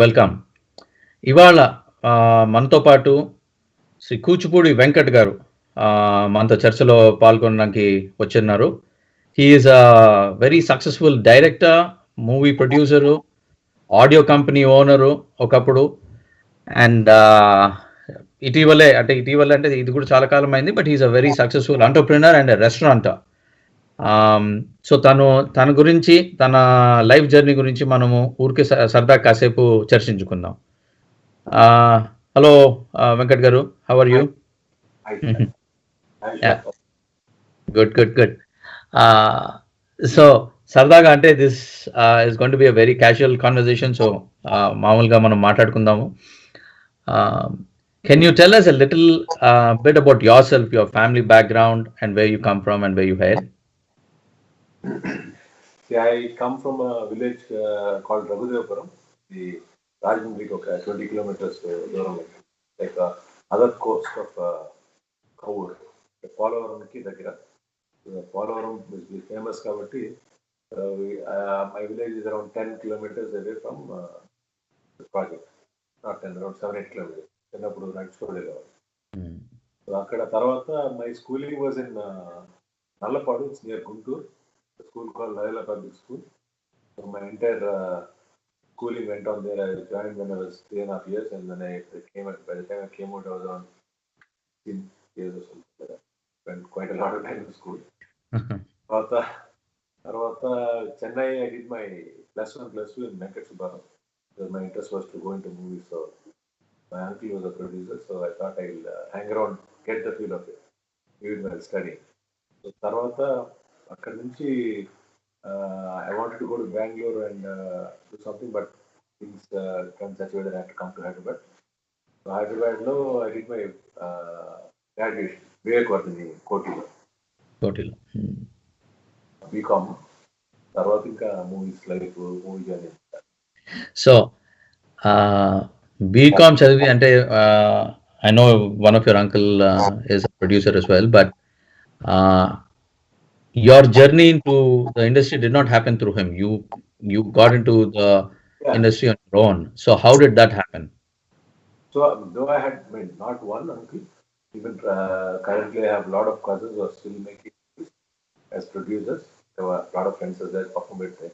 Welcome. ఇవాళ మనతో పాటు శ్రీ కూచిపూడి వెంకట్ గారు మనతో చర్చలో పాల్గొనడానికి వచ్చున్నారు. He is a very successful director, movie producer, audio company owner ఒకప్పుడు. అండ్ ఇటీవలే అంటే ఇది కూడా చాలా కాలం అయింది, but he is a very successful entrepreneur and restaurateur. So తన గురించి, తన లైఫ్ జర్నీ గురించి మనము ఊరికే సరదా కాసేపు చర్చించుకుందాం. Hello Venkat garu, how are you? Good. So సరదాగా అంటే this is going to be a very casual conversation. So మామూలుగా మనం మాట్లాడుకుందాము. Can you tell us a little bit about yourself, your family background, and where you come from and where you hail? Yeah, I come from a village called Raghudevapuram. The Rajmundri is 20 kilometers like other coast of Kaur. The Polavaram ki dagira. The Polavaram is famous kabatti. My village is around 10 kilometers away from the project. Not 10, around 7-8 kilometers. Chennapuru Nagchukodegaru. So akkada tarvata my schooling was in Nallapadu, it's near Guntur. A school called Narayan Public School. So my entire schooling went on there. I joined when I was 3.5 years, and then by the time I came out, I was around 16 years or something like that. Spent quite a lot of time in school. Tarvata Chennai, I did my +1, +2 in Venkat Subbarao. So my interest was to go into movies. So my uncle was a producer, so I thought I'll hang around, get the feel of it, even while studying. So Tarvata అక్కడ నుంచి I wanted to go to Bangalore and do something, but things come such a way that I had to come to Hyderabad. So Hyderabadలో I did my graduation, Vivekavardhini కోటిలో BCom. తర్వాత ఇంకా movies life movie journey. So BCom చదివి అంటే I know one of your uncle is a producer as well, but your journey into the industry did not happen through him. You got into the industry on your own. So how did that happen? So though I had not one uncle, even currently I have a lot of cousins who are still making movies as producers. There were a lot of friends as well perform with them.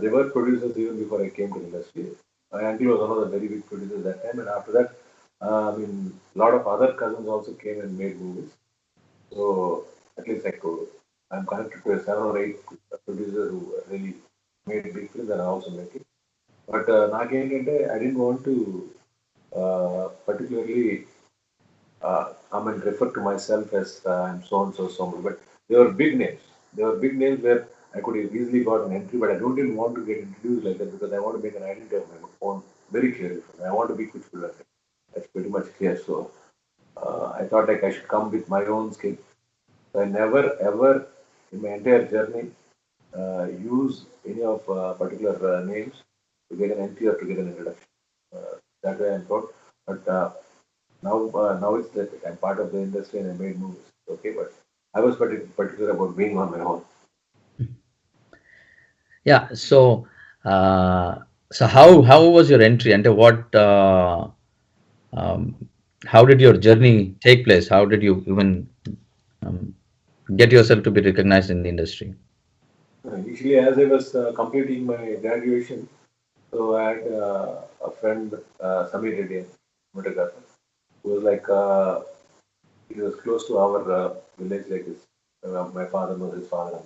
They were producers even before I came to the industry. My uncle was one of the very big producers that time, and after that, a lot of other cousins also came and made movies. So at least I'm connected to 7 or 8 producers who really made big films and are also making. But I didn't want to particularly come and refer to myself as I'm so and so so much. But they were big names. They were big names where I could have easily got an entry, but I don't even want to get introduced like that because I want to make an identity of my own very clearly. I want to be Kuchipudi. That's pretty much clear. So I thought like I should come with my own skill. So I never ever in my entire journey use any of particular names to get an entry or to get an introduction. That way I'm proud. But now it's that I'm part of the industry and I made movies. Okay, but I was particular about being on my own. Yeah. So how was your entry? And how did your journey take place? How did you even get yourself to be recognized in the industry? Initially, as I was completing my graduation, so I had a friend, Samir Reddy, who was like, he was close to our village, like his, my father knows his father.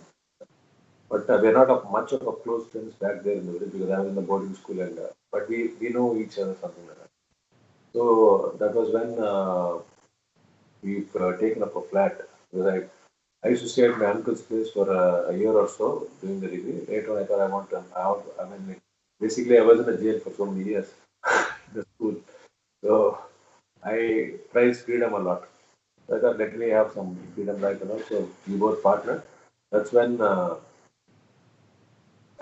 But we're not much of a close friends back there in the village because I was in the boarding school, and but we know each other, something like that. So that was when we've taken up a flat. Because I used to stay at my uncle's place for a year or so during the degree. Later on, I thought I want to out. Basically, I was in a jail for so many years in the school. So I prize freedom a lot. So I thought, let me have some freedom right now. So we both partnered. That's when,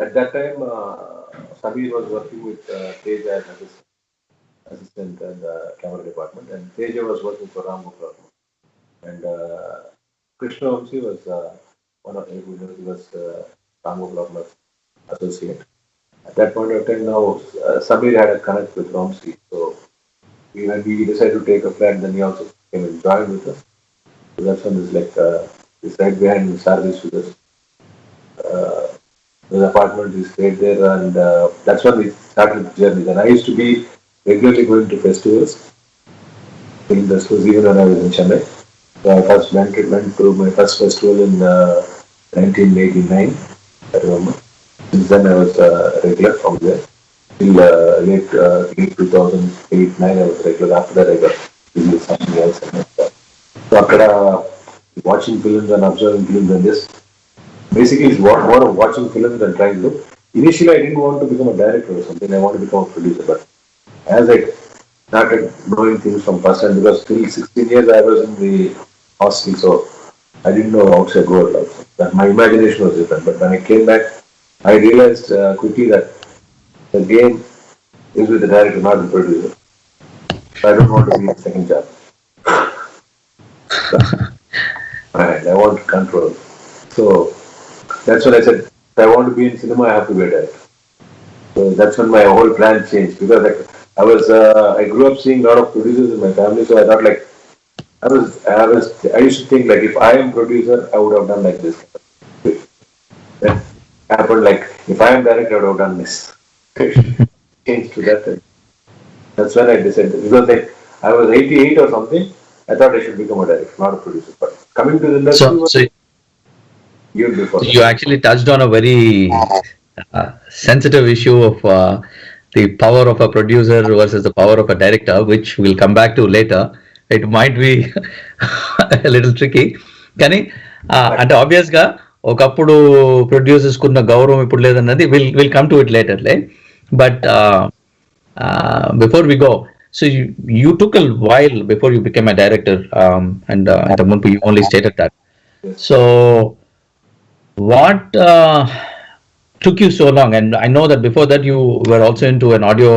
at that time, Samir was working with Tej as assistant in the camera department, and Teja was working for Ram Gopal. And Krishna Vamsi was one of he was Ram Gopal's associate. At that point of time, now Samir had a connect with Ramsey. So when we decided to take a flat, then he also came and joined with us. So that's when it's like he's right behind the service with us. His apartment, we stayed there, and that's when we started the journey. Then I used to be regularly going to festivals, film festivals, even when I was in Chennai. So I first went to my first festival in 1989, I remember. Since then I was regular from there. Till late 2008, 9 I was regular. After that I got busy with something else. And so after watching films and observing films and this, basically it's more of watching films and trying to look. Initially I didn't want to become a director or something. I wanted to become a producer. But as I started knowing things from first hand, because till 16 years I was in the hostel, so I didn't know outside world also. That my imagination was different. But when I came back, I realized quickly that the game is with the director, not the producer. So I don't want to be in the second job. And I want control. So that's when I said, if I want to be in cinema, I have to be a director. So that's when my whole plan changed, because like, I grew up seeing a lot of producers in my family, so I thought like I used to think like if I am producer, I would have done like this. Then happened like if I am director, I would have done this. Changed to that. That's when I decided, because like I was 88 or something, I thought I should become a director, not a producer. But coming to the industry So, was so, even before so that. you actually touched on a very sensitive issue of the power of a producer versus the power of a director, which we'll come back to later. It might be a little tricky, కానీ అంటే ఆబ్వియస్గా ఒకప్పుడు producers కున్న గౌరవం ఇప్పుడు లేదన్నది will come to it లేటర్లే but before we go, so you took a while before you became a director, and at the moment you only stated that. Yes. So, what took you so long? And I know that before that you were also into an audio.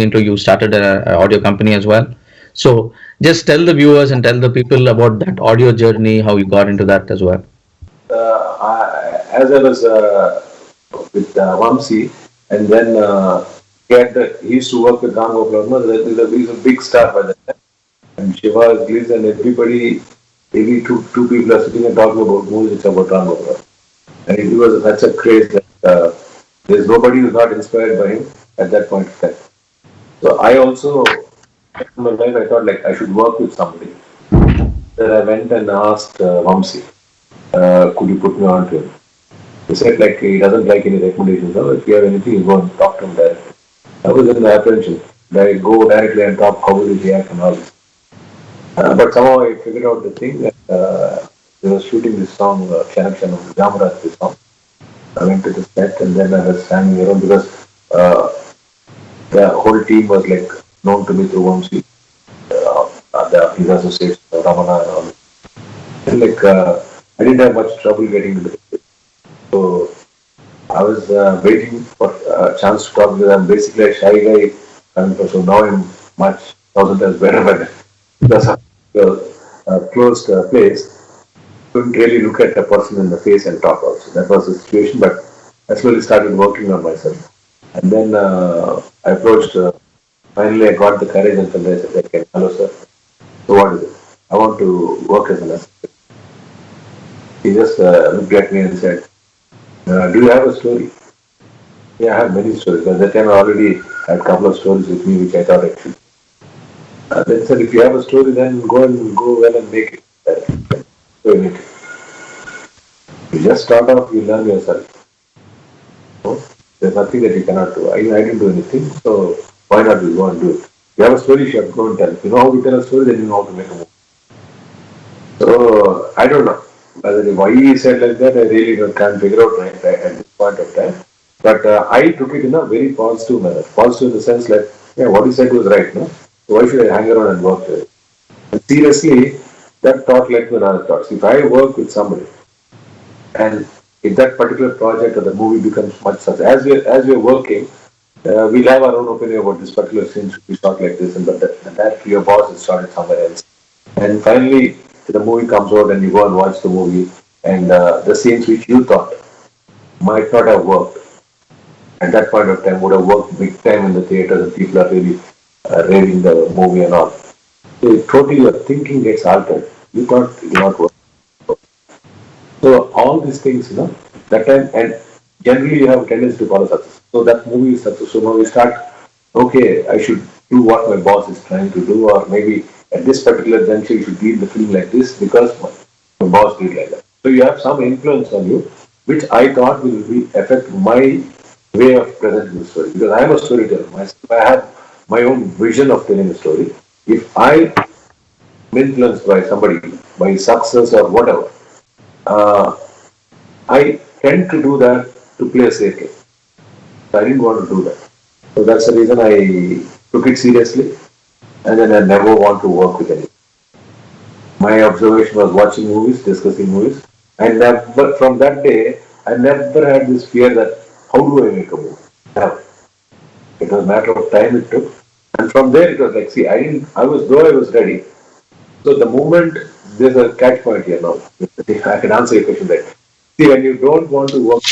Into you started an audio company as well. So, just tell the viewers and tell the people about that audio journey, how you got into that as well. As I was with Vamsi, and then he used to work with Ram Gopal Verma. He's a big star by that time. And Shiva, Gliss, and everybody, maybe two people are sitting and talking about movies about Ram Gopal. And it was such a craze that there's nobody who's not inspired by him at that point of time. So I also, in my life, I thought like I should work with somebody. Then I went and asked Vamsi, could you put me on to him? He said like he doesn't like any recommendations. So if you have anything, you go and talk to him directly. I was in the apprehension. I go directly and talk how will he react and all this. But somehow I figured out the thing that they were shooting this song, Chanak Chanam, Jamaraj, this song. I went to the set and then I was standing around because the whole team was like known to me through Vamsi, his associates, Ramana and all. And like I didn't have much trouble getting into the set. So I was waiting for a chance to talk because I'm basically a shy guy. So now I'm much thousand times better, but because of the closed place, couldn't really look at a person in the face and talk also. That was the situation, but I slowly started working on myself. And then I approached, finally I got the courage and I said, okay, hello sir, so what is it? I want to work as an assistant. He just looked at me and said, do you have a story? Yeah, I have many stories. At that time, I already had a couple of stories with me, which I thought I should. Then said, if you have a story, then go well and make it. So you make it. You just start off, you learn yourself. So, there's nothing that you cannot do. I didn't do anything, so why not you go and do it? If you have a story, you should go and tell. If you know how to tell a story, then you know how to make a movie. So I don't know why he said like that. I really can't figure out right at this point of time. But I took it in a very positive manner. Positive in the sense like, yeah, what he said was right, no? So why should I hang around and work with it? And seriously, that thought led to another thought. If I work with somebody, and if that particular project or the movie becomes much such, as we're working, we'll have our own opinion about this particular scene should be shot like this, and but that your boss is shot it somewhere else. And finally, the movie comes out, and you go and watch the movie, and the scenes which you thought might not have worked, at that point of time would have worked big time in the theater and people are really raving the movie and all. So totally your thinking gets altered. You thought it will not work. So all these things, that time and generally you have a tendency to follow success. So that movie is success. So now we start, okay, I should do what my boss is trying to do, or maybe at this particular juncture you should lead the film like this because my boss did like that. So you have some influence on you, which I thought will be affect my way of presenting the story because I am a storyteller. I have my own vision of telling a story. If I am influenced by somebody, by success or whatever, uh, I tend to do that to play a safe game. So I didn't want to do that. So that's the reason I took it seriously and then I never want to work with anyone. My observation was watching movies, discussing movies. I never, from that day, I never had this fear that how do I make a movie? Never. It was a matter of time it took. And from there it was like, see, though I was ready. So the moment, there's a catch point here now. I can answer your question there. See, when you don't want to work,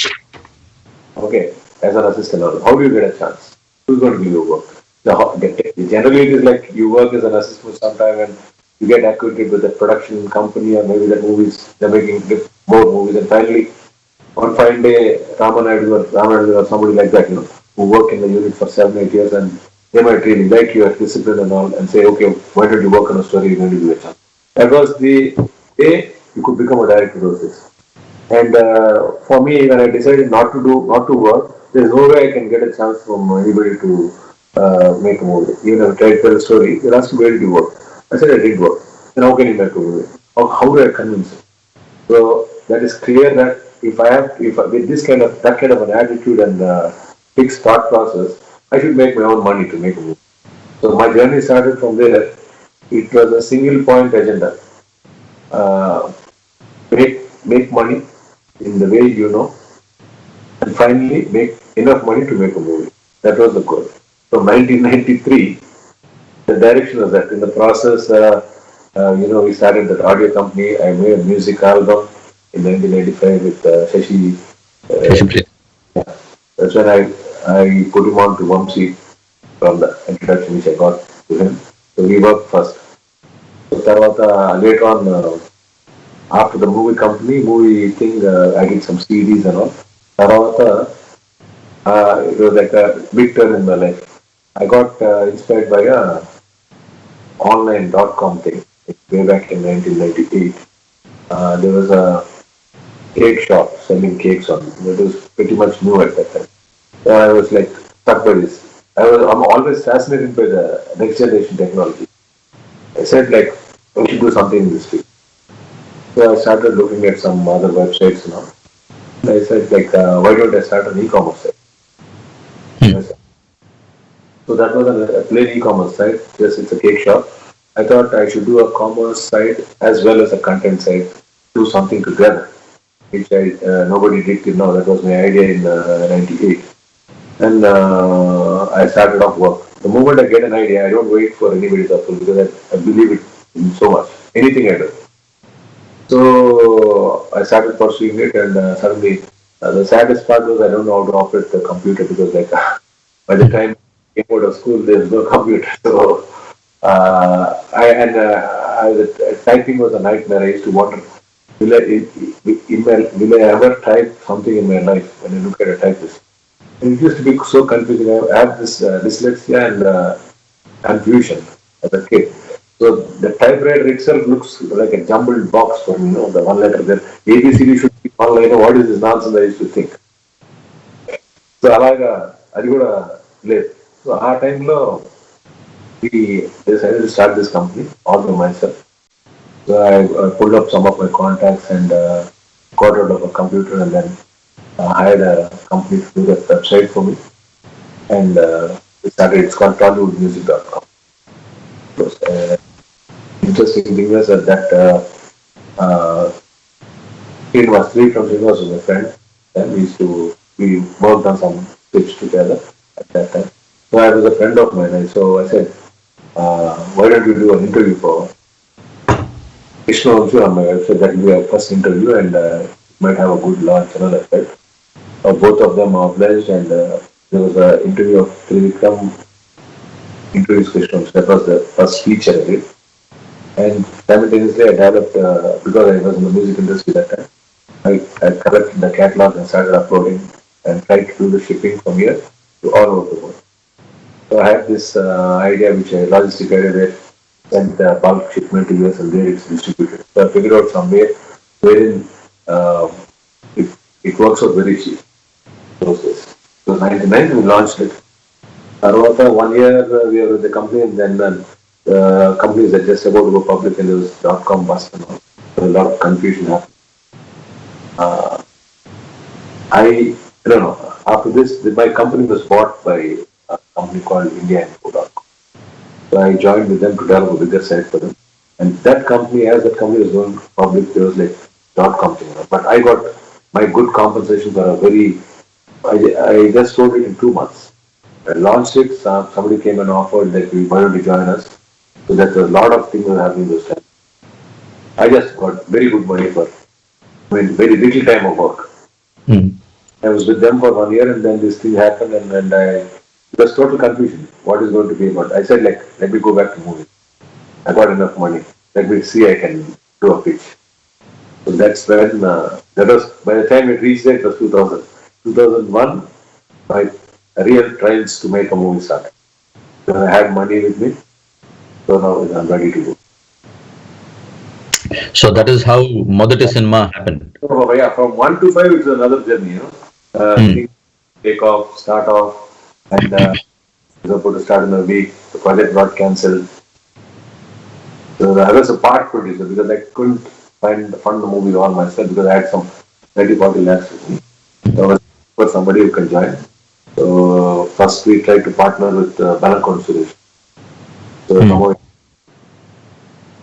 okay, as an assistant, how do you get a chance? Who's going to give you work? Generally, it is like you work as an assistant sometime and you get acquainted with the production company or maybe the movies, they're making more movies. And finally, one fine day, Ramanadu or somebody like that, who work in the unit for 7, 8 years and they might really like your discipline and all and say, okay, why don't you work on a story, you're going to give a chance. That was the day you could become a director of this. And for me, when I decided not to work, there's no way I can get a chance from anybody to make a movie. Even if I tried to tell a story, they asked me where did you work. I said I did work. Then how can you make a movie? How do I convince them? So that is clear that with this that kind of an attitude and fixed thought process, I should make my own money to make a movie. So my journey started from there. It was a single point agenda. Uh, make money in the way you know, and finally make enough money to make a movie. That was the goal. From 1993, the direction was that. In the process, we started that audio company. I made a music album in 1995 with Shashi. Shashi, That's when I put him on to Vamsi from the introduction which I got to him. So we worked first. So later on, after the movie thing, I did some CDs and all. Tarawata, it was like a big turn in my life. I got inspired by a online.com thing way back in 1998. There was a cake shop selling cakes on. It was pretty much new at that time. So I was like stuck by this. I'm always fascinated by the next generation technology. I said like we should do something in this field. So I started looking at some other websites now. I said like why don't I start an e-commerce site? So that was a plain e-commerce site. Yes, it's a cake shop. I thought I should do a commerce site as well as a content site. Do something together, which nobody did till now. That was my idea in '98. And I started off work. The moment I get an idea, I don't wait for anybody's approval because I believe it in so much. Anything I do. So I started pursuing it, and suddenly the saddest part was I don't know how to operate the computer because like by the time I came out of school, there's no computer. So typing was a nightmare. I used to wonder, will I ever type something in my life when I look at a typist? And it used to be so confusing. I have this dyslexia and confusion as a kid. So the typewriter itself looks like a jumbled box for me, the one letter there. ABCD should be one line. What is this nonsense I used to think? So అలాగా అది కూడా లేదు. So ఆ టైంలో we decided to start this company all by myself. So I pulled up some of my contacts and got out of a computer and then hired a company to do that website for me. And we started, it's called TollywoodMusic.com. Interesting thing was that Srin from Srinivas was my friend. Then we worked on some scripts together at that time. So I was a friend of mine, and so I said, why don't you do an interview for Vishnu also on my website? That will be our first interview and might have a good launch and all that. Right? Both of them are obliged and there was an interview of Trivikram introduced Krishna. That was the first speech I did. And simultaneously, I developed, because I was in the music industry that time, I collected the catalog and started uploading and tried to do the shipping from here to all over the world. So I had this idea which I logistic idea where sent the bulk shipment to US and there it's distributed. So I figured out somewhere wherein uh, it, it works out very cheap. Those days. So 99 we launched it. After 1 year we were with the company and then the companies are just about to go public and there was .com bust and all. So a lot of confusion happened. I don't know. After this, my company was bought by a company called India.com. So I joined with them to develop a bigger site for them. And that company, as that company was going public, there was like .com thing. But I got my good compensation for a very. I just sold it in 2 months. I launched it. Somebody came and offered like we wanted to join us. So that a lot of things were happening those times. I just got very good money for. Very little time of work. I was with them for 1 year and then this thing happened and it was total confusion. What is going to be about? I said like, let me go back to movie. I got enough money. Let me see I can do a pitch. So that's when, that was, by the time it reached there, it was 2000. 2001, my real trials to make a movie started. So I had money with me. So now I'm ready to go. So that is how Modati Cinema happened. So yeah, from 1 to 5, it's another journey, things take off, start off, and I was supposed to start in a week. The project got cancelled. So I was a part producer because I couldn't fund the movie all myself because I had some 30-40 lakhs with me. So I was for somebody who can join. So first we tried to partner with Balakon Suresh. So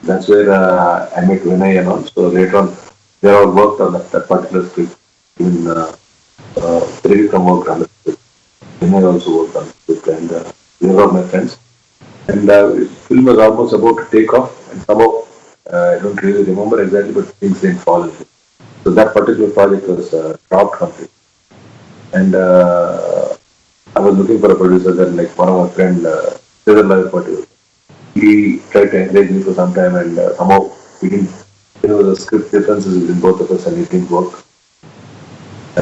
that's where I met Vinay and all. So later on, they all worked on that particular script. Even Trivikram worked on the script. Vinay also worked on the script, and they were all my friends. And the film was almost about to take off, and somehow I don't really remember exactly, but things didn't fall into it. So that particular project was dropped completely. And I was looking for a producer. Then, like one of my friend, he tried to engage me for some time, and somehow we didn't. The script differences between both of us, and it didn't work.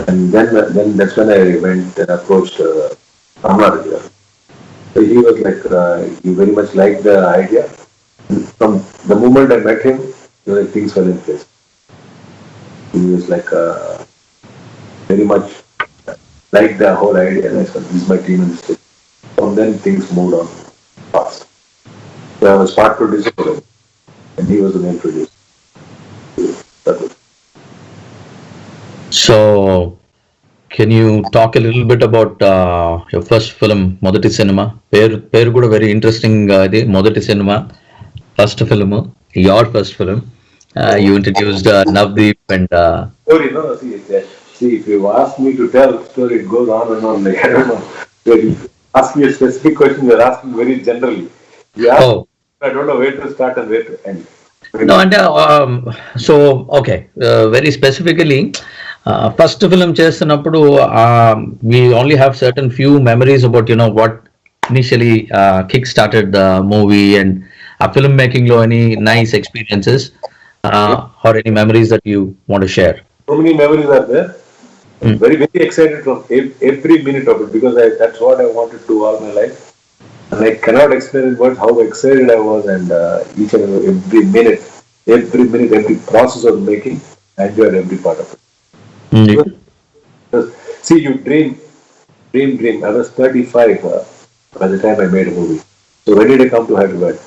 And then that's when I went and approached Narayan. So he was like, he very much liked the idea. And from the moment I met him, things fell in place. He was like very much liked the whole idea. And I said, this is my team and this. From then things moved on fast. So I was part producer for him, and he was the main producer. That was. So, can you talk a little bit about your first film, Modati Cinema? Peru kuda very interesting. Modati Cinema, first film, your first film. You introduced Navdeep and. Story, no? See, if you ask me to tell the story, it goes on and on. Like, I don't know. So if you ask me a specific question, you're asking very generally. You ask, I don't know where to start and where to end. No, and so okay, very specifically, first film చేస్తున్నప్పుడు we only have certain few memories about what initially kick started the movie and filmmaking lo any nice experiences or any memories that you want to share. So many memories are there. I'm very excited from every minute of it because that's what I wanted to do all my life. And I cannot explain in words how excited I was, and each and every minute, every process of making, I enjoyed every part of it. Because, see, you dream. I was 35 by the time I made a movie. So when did I come to Hyderabad?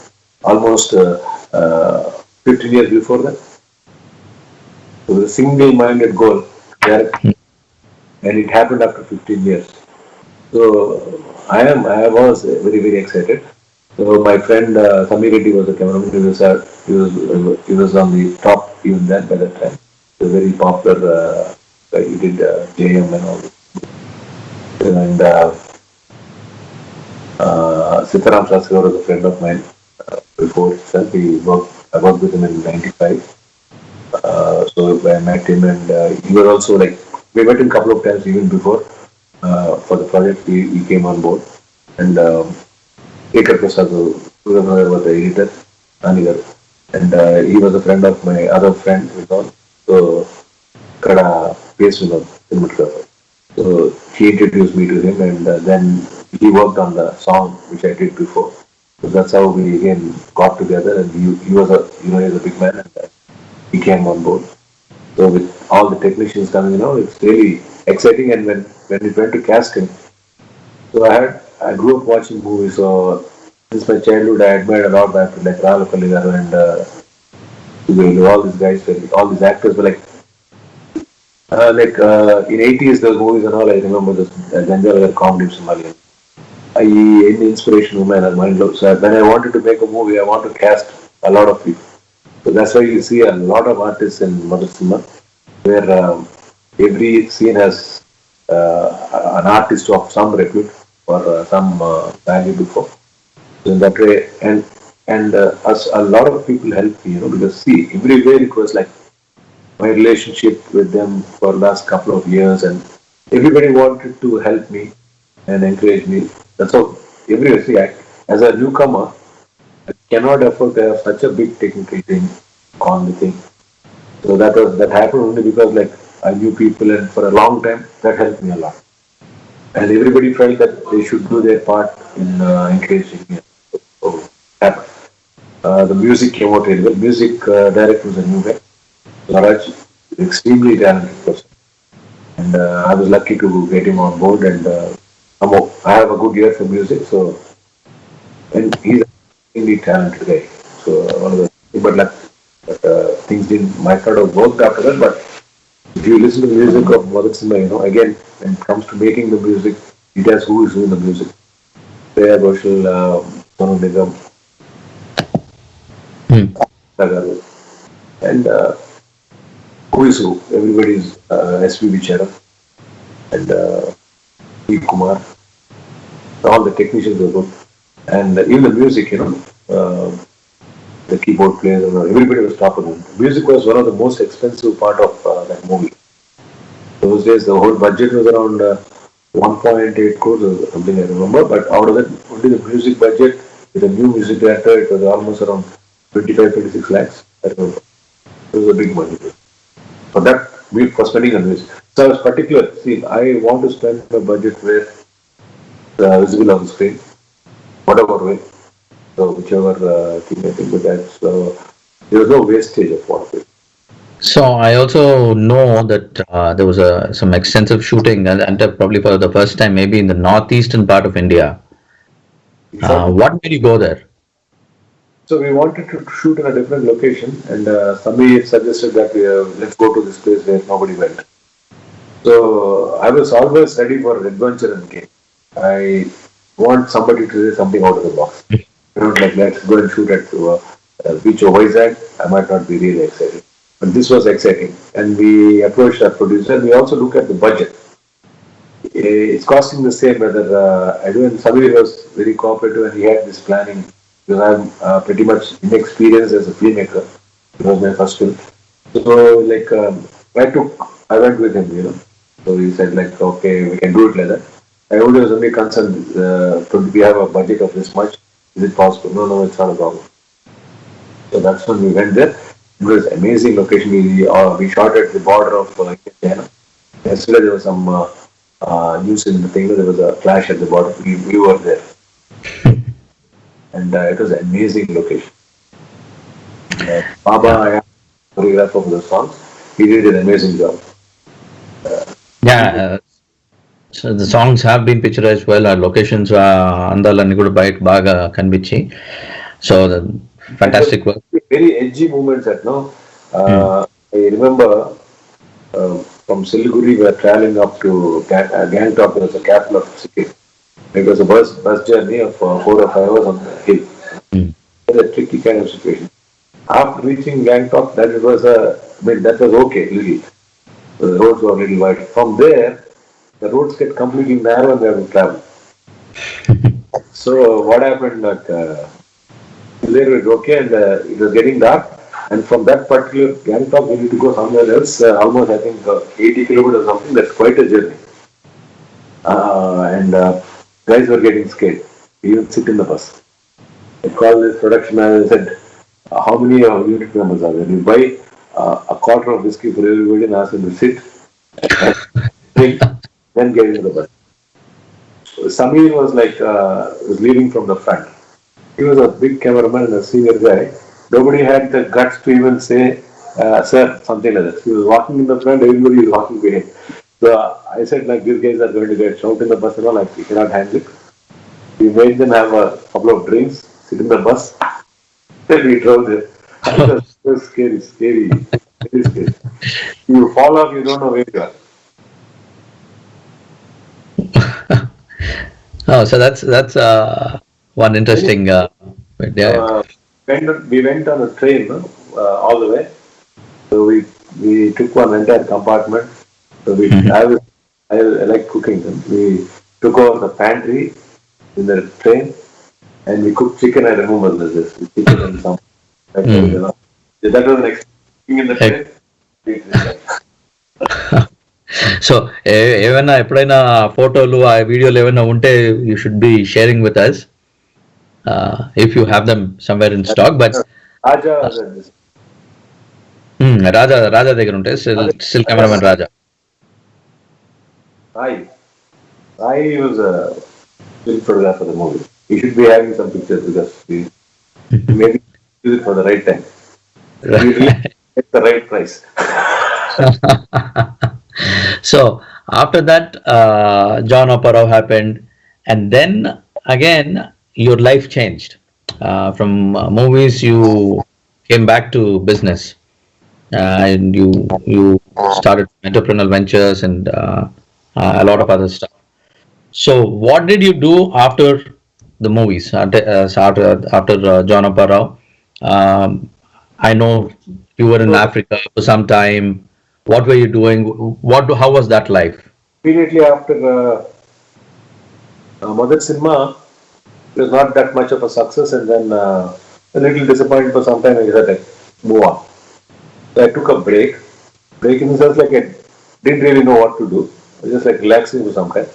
Almost 15 years before that. So the single-minded goal, and it happened after 15 years. So I was very excited. So my friend Samir Reddy was a cameraman. He was on the top even then by that time. He was very popular. He did JM and all. And Sitaram Shastri was a friend of mine before itself. I worked with him in '95. So I met him, and he was also like, we met him a couple of times even before. for the project. He came on board, and Ekar Prasad, who was the editor, Anigar, and he was a friend of my other friend, Vinod. So, Kada P.S. Vinod, cinematographer. So he introduced me to him, and then he worked on the song which I did before. So that's how we again got together, and he was a he was a big man, and he came on board. So with all the technicians coming, it's really exciting. And when we went to casting, so I grew up watching movies. So since my childhood, I admired a lot of actors like Ralapalli Garu and Sugelu, all these guys, all these actors were in 80s, those movies and all. I remember this Ganjal comedy Somalian. I any inspiration woman and mind low. So when I wanted to make a movie, I want to cast a lot of people. So that's why you see a lot of artists in Mother Cinema, where every scene has an artist of some repute or some value before. So in that way, and us a lot of people help me, because see everywhere it was like my relationship with them for the last couple of years, and everybody wanted to help me and encourage me. That's how everywhere. See, as a newcomer, I cannot afford to have such a big technical team on the thing. So that happened only because I knew people, and for a long time that helped me a lot. And everybody felt that they should do their part in encouraging me. So happened. The music came out really well. Music director was a new guy, Naraj, extremely talented person, and I was lucky to get him on board. And I have a good ear for music, so and he's a extremely talented guy. So one of the but things didn't might not have worked after that. But if you listen to the music of Mother Sinha, again when it comes to making the music, it has who is who in the music. Shreya Ghoshal, Sonu Nigam, Nagaru, and who is who. Everybody's S.V. Vichara and P. Kumar. All the technicians were good, and even the music, the keyboard players, and everybody was top of it. Music was one of the most expensive part of that movie. Those days, the whole budget was around 1.8 crores or something, I remember. But out of that, only the music budget with a new music director, it was almost around 25-26 lakhs. I remember. It was a big money. For that, for spending on music. So I was particular. See, I want to spend a budget where visible on the screen, whatever way. So whichever thing I think with that. So there was no wastage of water. So I also know that there was some extensive shooting, and probably for the first time, maybe in the northeastern part of India. What made you go there? So we wanted to shoot in a different location, and somebody suggested that let's go to this place where nobody went. So I was always ready for adventure and game. I want somebody to say something out of the box. Let's go and shoot at beach or Vizag. I might not be really excited. But this was exciting. And we approached our producer. We also look at the budget. It's costing the same whether I do. And Samir was very cooperative, and he had this planning because I'm pretty much inexperienced as a filmmaker. It was my first film. So I went with him. So he said okay, we can do it like that. I was only concerned, we have a budget of this much. Is it possible? No, it's not a problem. So that's when we went there. It was an amazing location. We shot at the border of China. Yesterday there was some news in the thing. There was a clash at the border. We were there. And it was an amazing location. Baba, I am choreographer for the songs. He did an amazing job. So the songs have been picturized well. Our locations అందాలన్నీ కూడా బయట బాగా కనిపించి so the fantastic work. Very edgy movements at now. I remember from Siliguri we were traveling up to Gangtok. There was a capital of Sikkim. It was a bus journey of 4 or 5 hours on the hill. It was a tricky kind of situation. After reaching Gangtok, that was okay, really. The roads were a little wide. From there, the roads get completely narrow and we have to travel. So what happened? There was okay, and it was getting dark. And from that particular Gangtok, we need to go somewhere else. Almost, I think, 80 kilometers or something. That's quite a journey. and guys were getting scared. We even sit in the bus. I called this production manager and said, how many unit members are there? You buy a quarter of whiskey for everybody and ask them to sit and drink, then get into the bus. So Samir was was leading from the front. He was a big cameraman and a senior guy. Nobody had the guts to even say, sir, something like that. He was walking in the front, everybody was walking behind. So I said, like, these guys are going to get shot in the bus and all, like, we cannot handle it. We made them have a couple of drinks, sit in the bus, then we drove there. It was scary, very scary. You fall off, you don't know where you are. Oh, so that's one interesting. Yeah. Uh, we went on a train, no? All the way. So we took one entire compartment. So I like cooking. We took over the pantry in the train and we cooked chicken. I remember this chicken and some vegetables and all. That was an experience in the train. So ఏమైనా ఎప్పుడైనా ఫోటోలు ఆ వీడియోలు ఏమైనా ఉంటే you should be sharing with us if you have them somewhere in stock. But Raja, Raja దగ్గర ఉంటాయి still cameraman Raja. Rai was a film photographer of the movie. He should be having some pictures because we maybe use it for the right time. We really get the right price. So after that, John Opera happened, and then again your life changed. From movies, you came back to business, and you started entrepreneurial ventures and a lot of other stuff. So what did you do after the movies? After John Opera, um, I know you were in So Africa for some time. What were you doing? How was that life? immediately after Mother Cinema, it was not that much of a success, and then a little disappointed for some time. I said, like, move on. So I took a break. Break in the sense like I didn't really know what to do. I was just like relaxing for some time.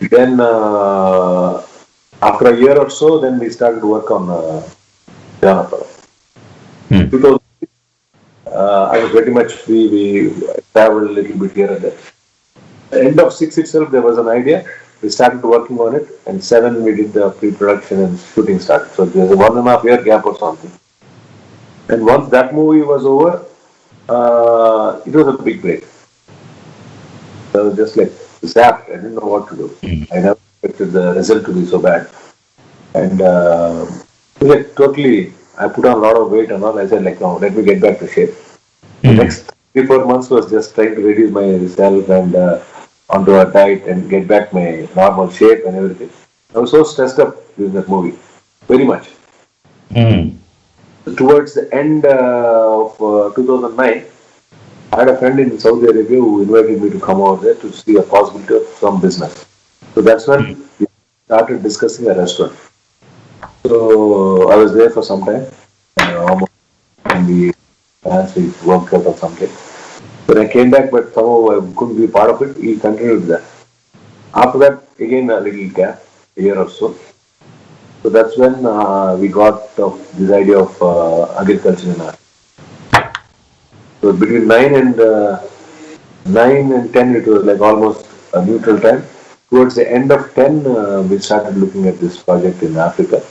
Then after a year or so, then we started to work on John Opera. 2000, I was very much free. We traveled a little bit here and there. End of 6 itself, there was an idea. We started working on it, and 7 we did the pre-production and shooting started. So there's a 1.5 year gap or something. And once that movie was over, it was a big break. So I was just like zapped. I didn't know what to do. I never expected the result to be so bad. And like totally, I put on a lot of weight and all. I said like, no, let me get back to shape. The next 3-4 months was just trying to reduce myself and onto a diet and get back my normal shape and everything. I was so stressed up during that movie, very much. Towards the end of 2009, I had a friend in Saudi Arabia who invited me to come over there to see a possibility of some business. So that's when we started discussing a restaurant. So I was there for some time, almost, and we actually worked out of something. When I came back, but somehow I couldn't be part of it, he continued that. After that, again a little gap, a year or so. So that's when we got this idea of agriculture in art. So between 9 and 10, it was like almost a neutral time. Towards the end of 10, we started looking at this project in Africa.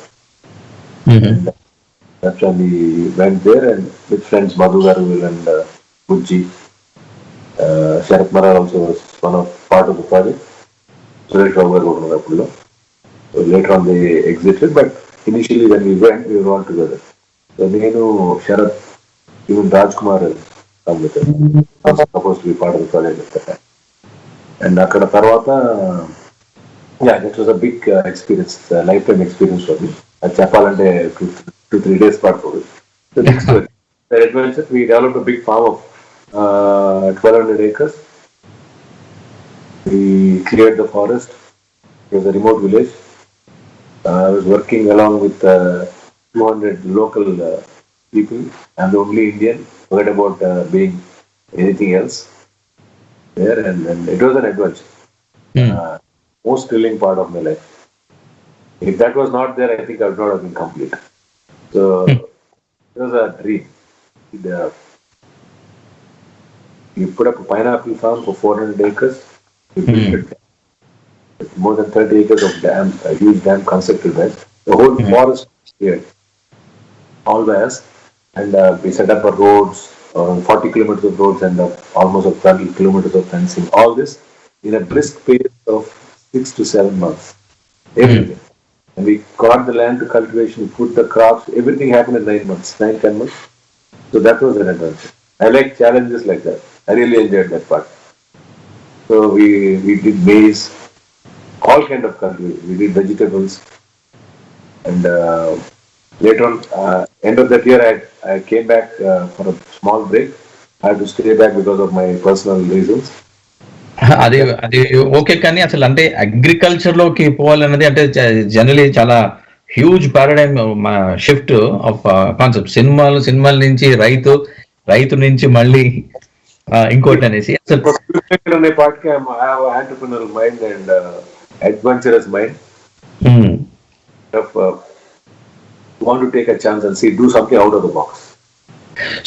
And that's when we went there and with friends Madhu Garu and Bujji. Sharat Marar also was part of the project. So later on they exited, but initially when we went, we were all together. So Nenu, Sharat, even Rajkumar has come with us. Was supposed to be part of the project at that time. And Akkada Tarvata, yeah, that was a big experience, a lifetime experience for me. At Chapalante, 2-3 days part for it. The big story. The adventure, we developed a big farm of 1,200 acres. We cleared the forest. It was a remote village. I was working along with 200 local people. I'm the only Indian. Forget about being anything else there, and it was an adventure. Most thrilling part of my life. If that was not there, I think I would not have been complete. So it was a dream. You put up a pineapple farm for 400 acres. You built it, more than 30 acres of dam, a huge dam constructed there. The whole forest here, all by us, and we set up a roads, 40 kilometers of roads, and almost 30 kilometers of fencing. All this in a brisk pace of 6 to 7 months. Everything. And we got the land to cultivation, we put the crops, everything happened in 9 months, 9-10 months. So that was an adventure. I like challenges like that. I really enjoyed that part. So we did maize, all kind of cultivation. We did vegetables, and later on, end of that year, I came back for a small break. I had to stay back because of my personal reasons. అది అది okay, కానీ అసలు అంటే agriculture లోకి పోవాలన్నది అంటే generally చాలా huge paradigm shift of concept. సినిమాల నుంచి రైతు నుంచి మళ్ళీ ఇంకోటి అనేసి అసలు అనే పాటికి I have entrepreneurial mind and adventurous mind. Want to take a chance and see, do something out of the box.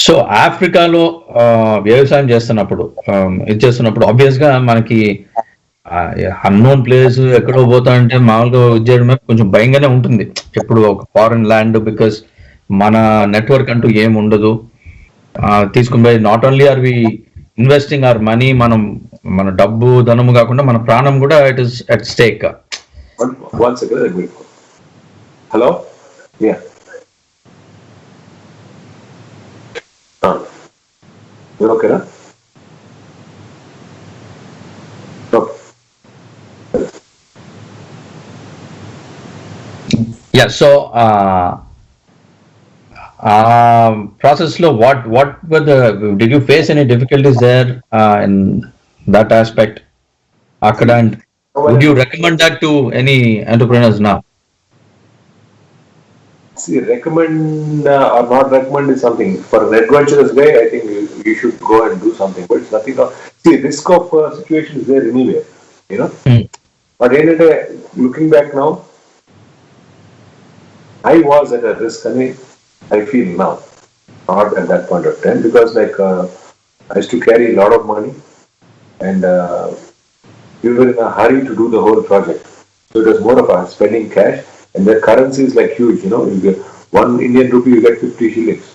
So ఆఫ్రికాలో వ్యవసాయం చేస్తున్నప్పుడు ఆబ్వియస్ గా మనకి అన్నోన్ ప్లేస్ ఎక్కడో పోతా అంటే మామూలుగా ఉద్యోగమే కొంచెం భయంగానే ఉంటుంది ఎప్పుడు ఒక ఫారెన్ ల్యాండ్, బికాస్ మన నెట్వర్క్ అంటూ ఏం ఉండదు. తీసుకుని పోయి not only are we investing our money, మన డబ్బు ధనము కాకుండా మన ప్రాణం కూడా it is at stake. Hello, yeah, ఓకేనా? Yeah, so process lo, what were did you face any difficulties there in that aspect, Akada, and would you recommend that to any entrepreneurs now? See, recommend or not recommend is something. For an adventurous guy, I think you should go and do something. But it's nothing. See, risk of situation is there anywhere, you know. But looking back now, I was at a risk, and I feel now, not at that point of time, because like I used to carry a lot of money, and we were in a hurry to do the whole project. So it was more of a spending cash. And the currency is like huge, you know. You get 1 Indian rupee, you get 50 shillings.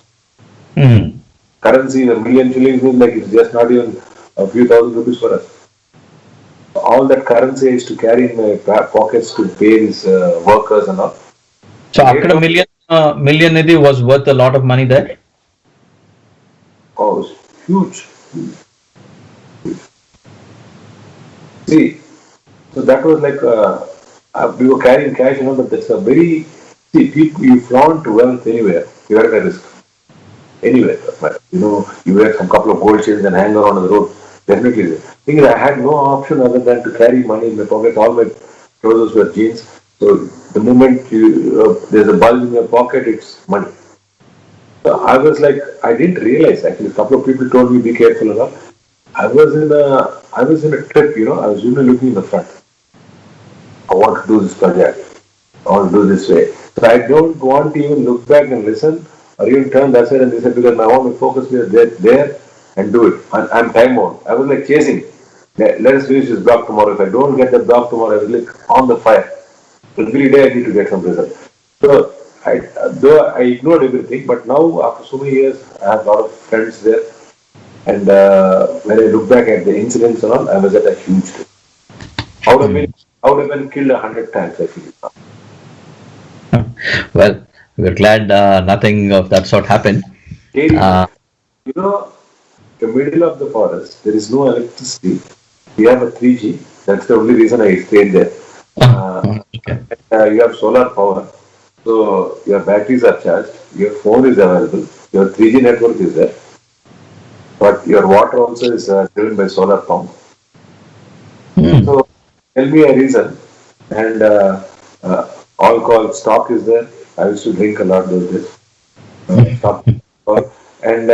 Currency, 1 million shillings means like it's just not even a few thousand rupees for us. All that currency I used to carry in my pockets to pay these workers and all. So after a million was worth a lot of money there? Oh, it was huge. See, so that was like we were carrying cash, you know, but that's a very, see, people, you flaunt wealth anywhere, you are at a risk. Anywhere. But, you know, you wear some couple of gold chains and hang around on the road, definitely. Thing is, I had no option other than to carry money in my pocket. All my trousers were jeans. So the moment there's a bulge in your pocket, it's money. So I was like, I didn't realize, actually, a couple of people told me, be careful enough. I was in a trip, you know, I was usually looking in the front. I want to do this project. I want to do this way. So I don't want to even look back and listen or even turn that side and this side, because I want to focus there and do it. I'm time bound. I was like chasing. Let us finish this block tomorrow. If I don't get that block tomorrow, I will like on the fire. Every day I need to get some result. So though I ignored everything, but now after so many years, I have a lot of friends there. And when I look back at the incidents and all, I was at a huge risk. I would have been killed 100 times, I feel. Well, we're glad nothing of that sort happened. You know, in the middle of the forest, there is no electricity. We have a 3G. That's the only reason I stayed there. Okay. You have solar power. So your batteries are charged. Your phone is available. Your 3G network is there. But your water also is driven by solar pump. So tell me a reason. And alcohol stock is there. I used to drink a lot those days. And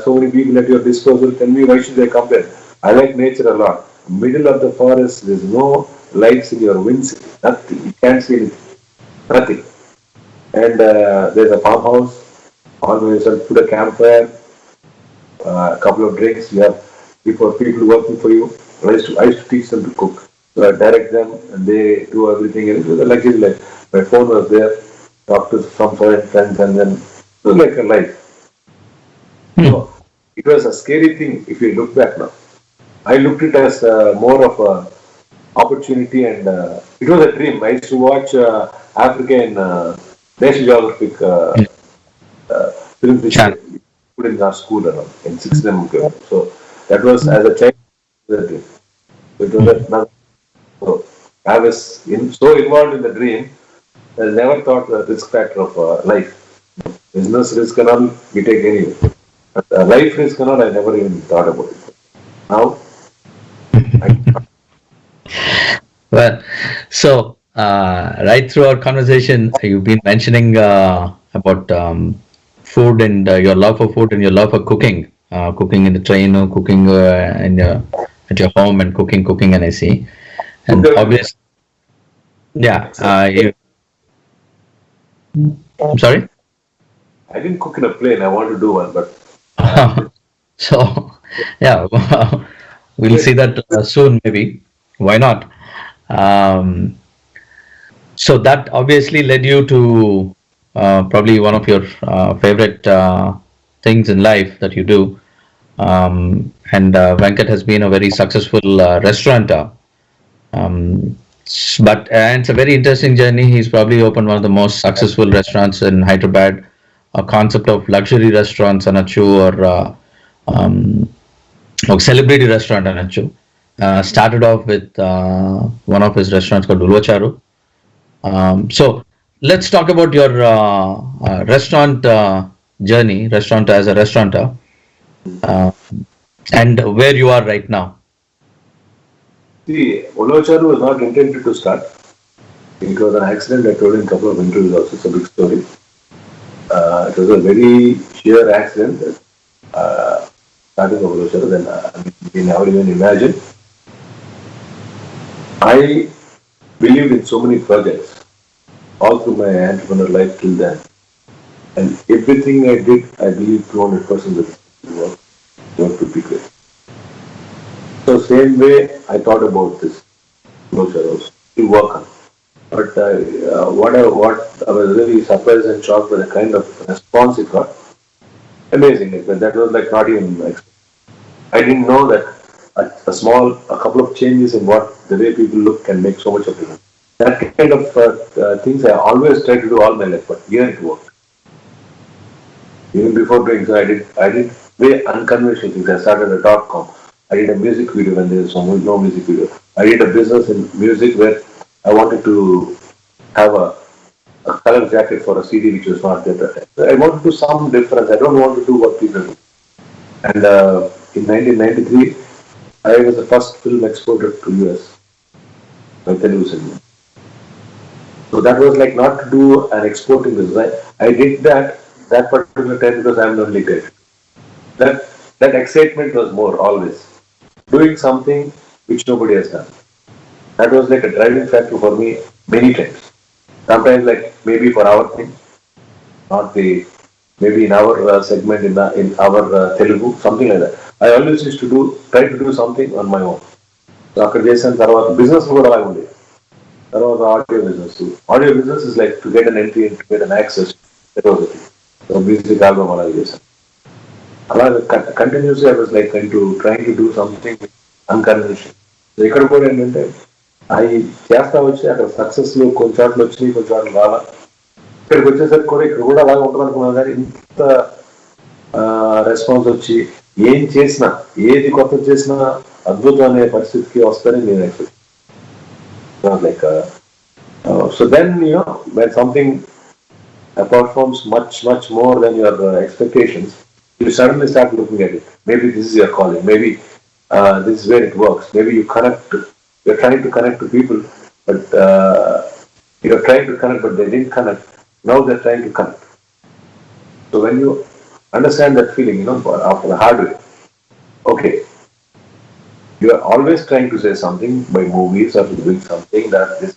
so many people at your disposal. Tell me, why should I come there? I like nature a lot. middle of the forest. There's no lights in your windshield. Nothing. You can't see anything. Nothing. And there's a farmhouse. Always put a campfire, a couple of drinks. You have people working for you. I used to teach them to cook. So I direct them, and they do everything. And it was a luxury life. My phone was there. Talk to some friends, and then it was like a life. So it was a scary thing if you look back now. I looked it as more of a opportunity, and it was a dream. I used to watch Africa in National Geographic films which Chan. we put in our school around in 6th grade. So that was as a child. It was a dream. So it was another. So I was so involved in the dream. I never thought the risk factor of life. Business risk and all we take anyway. But life risk and all I never even thought about it. Now Well, so right through our conversation, you've been mentioning about food and your love for food and your love for cooking, cooking in the train or cooking at your home and cooking, and I see. And obviously, yeah, I'm sorry. I didn't cook in a plane. I want to do one, but So, yeah, we'll see that soon, maybe. Why not? Um, so that obviously led you to probably one of your favorite things in life that you do. And Venkat has been a very successful restaurateur. But it's a very interesting journey. He's probably opened one of the most successful restaurants in Hyderabad. A concept of luxury restaurants, Anachu, or celebrity restaurant, Anachu. Started off with one of his restaurants called Ulvacharu. So let's talk about your restaurant journey, restaurant as a restaurateur, uh, and where you are right now. see, Olocharu was not intended to start. It was an accident. I told in a couple of interviews also. It's a big story. It was a very sheer accident. Starting of Olocharu, then we never even imagined. I believed in so many projects all through my entrepreneur life till then. And everything I did, I believe 200% that it work would be great. So same way I thought about this closure also to work on. But what I was really surprised and shocked by the kind of response it got. Amazing. That was like not even I didn't know that a couple of changes in what the way people look can make so much of difference. That kind of things I always try to do all my life, but here it worked. Even before doing so, I did very unconventional things. I started a .com. I did a music video when there was no music video. I did a business in music where I wanted to have a color jacket for a CD which was not there at that time. So I want to do some difference. I don't want to do what people do. And in 1993, I was the first film exported to US by Telugu cinema. So that was like not to do an exporting business. I did that particular time because I'm the only guy. That excitement was more always doing something which nobody has done. That was like a driving factor for me many times. Sometimes like maybe for our thing, not the maybe in our segment in our Telugu, something like that. I always used to try to do something on my own. So అక్కడ చేసిన తర్వాత business కూడా అలాగే ఉండేది. తర్వాత audio business. Audio business is like to get an entry to get an access. That was the thing. So music album అలాగే చేశాను. అలాగే continuously I was like trying to do something unconventional. So ఇక్కడ కూడా ఏంటంటే అవి చేస్తా వచ్చి అక్కడ సక్సెస్లు కొన్ని చోట్ల వచ్చినాయి, కొన్ని చోట్ల రాలా. ఇక్కడికి వచ్చేసరికి కూడా ఇక్కడ కూడా అలాగే ఉంటుంది అనుకున్నాను, కానీ ఇంత రెస్పాన్స్ వచ్చి ఏం చేసినా ఏది కొత్త చేసినా అద్భుతం అనే పరిస్థితికి వస్తారని నేను expect. Like so then when something performs much more than your expectations, you suddenly start looking at it. Maybe this is your calling. Maybe this is where it works. Maybe you're trying to connect to people, but you're trying to connect, but they didn't connect. Now they're trying to connect. So when you understand that feeling, after the hard way, okay, You are always trying to say something by movies or doing something that is,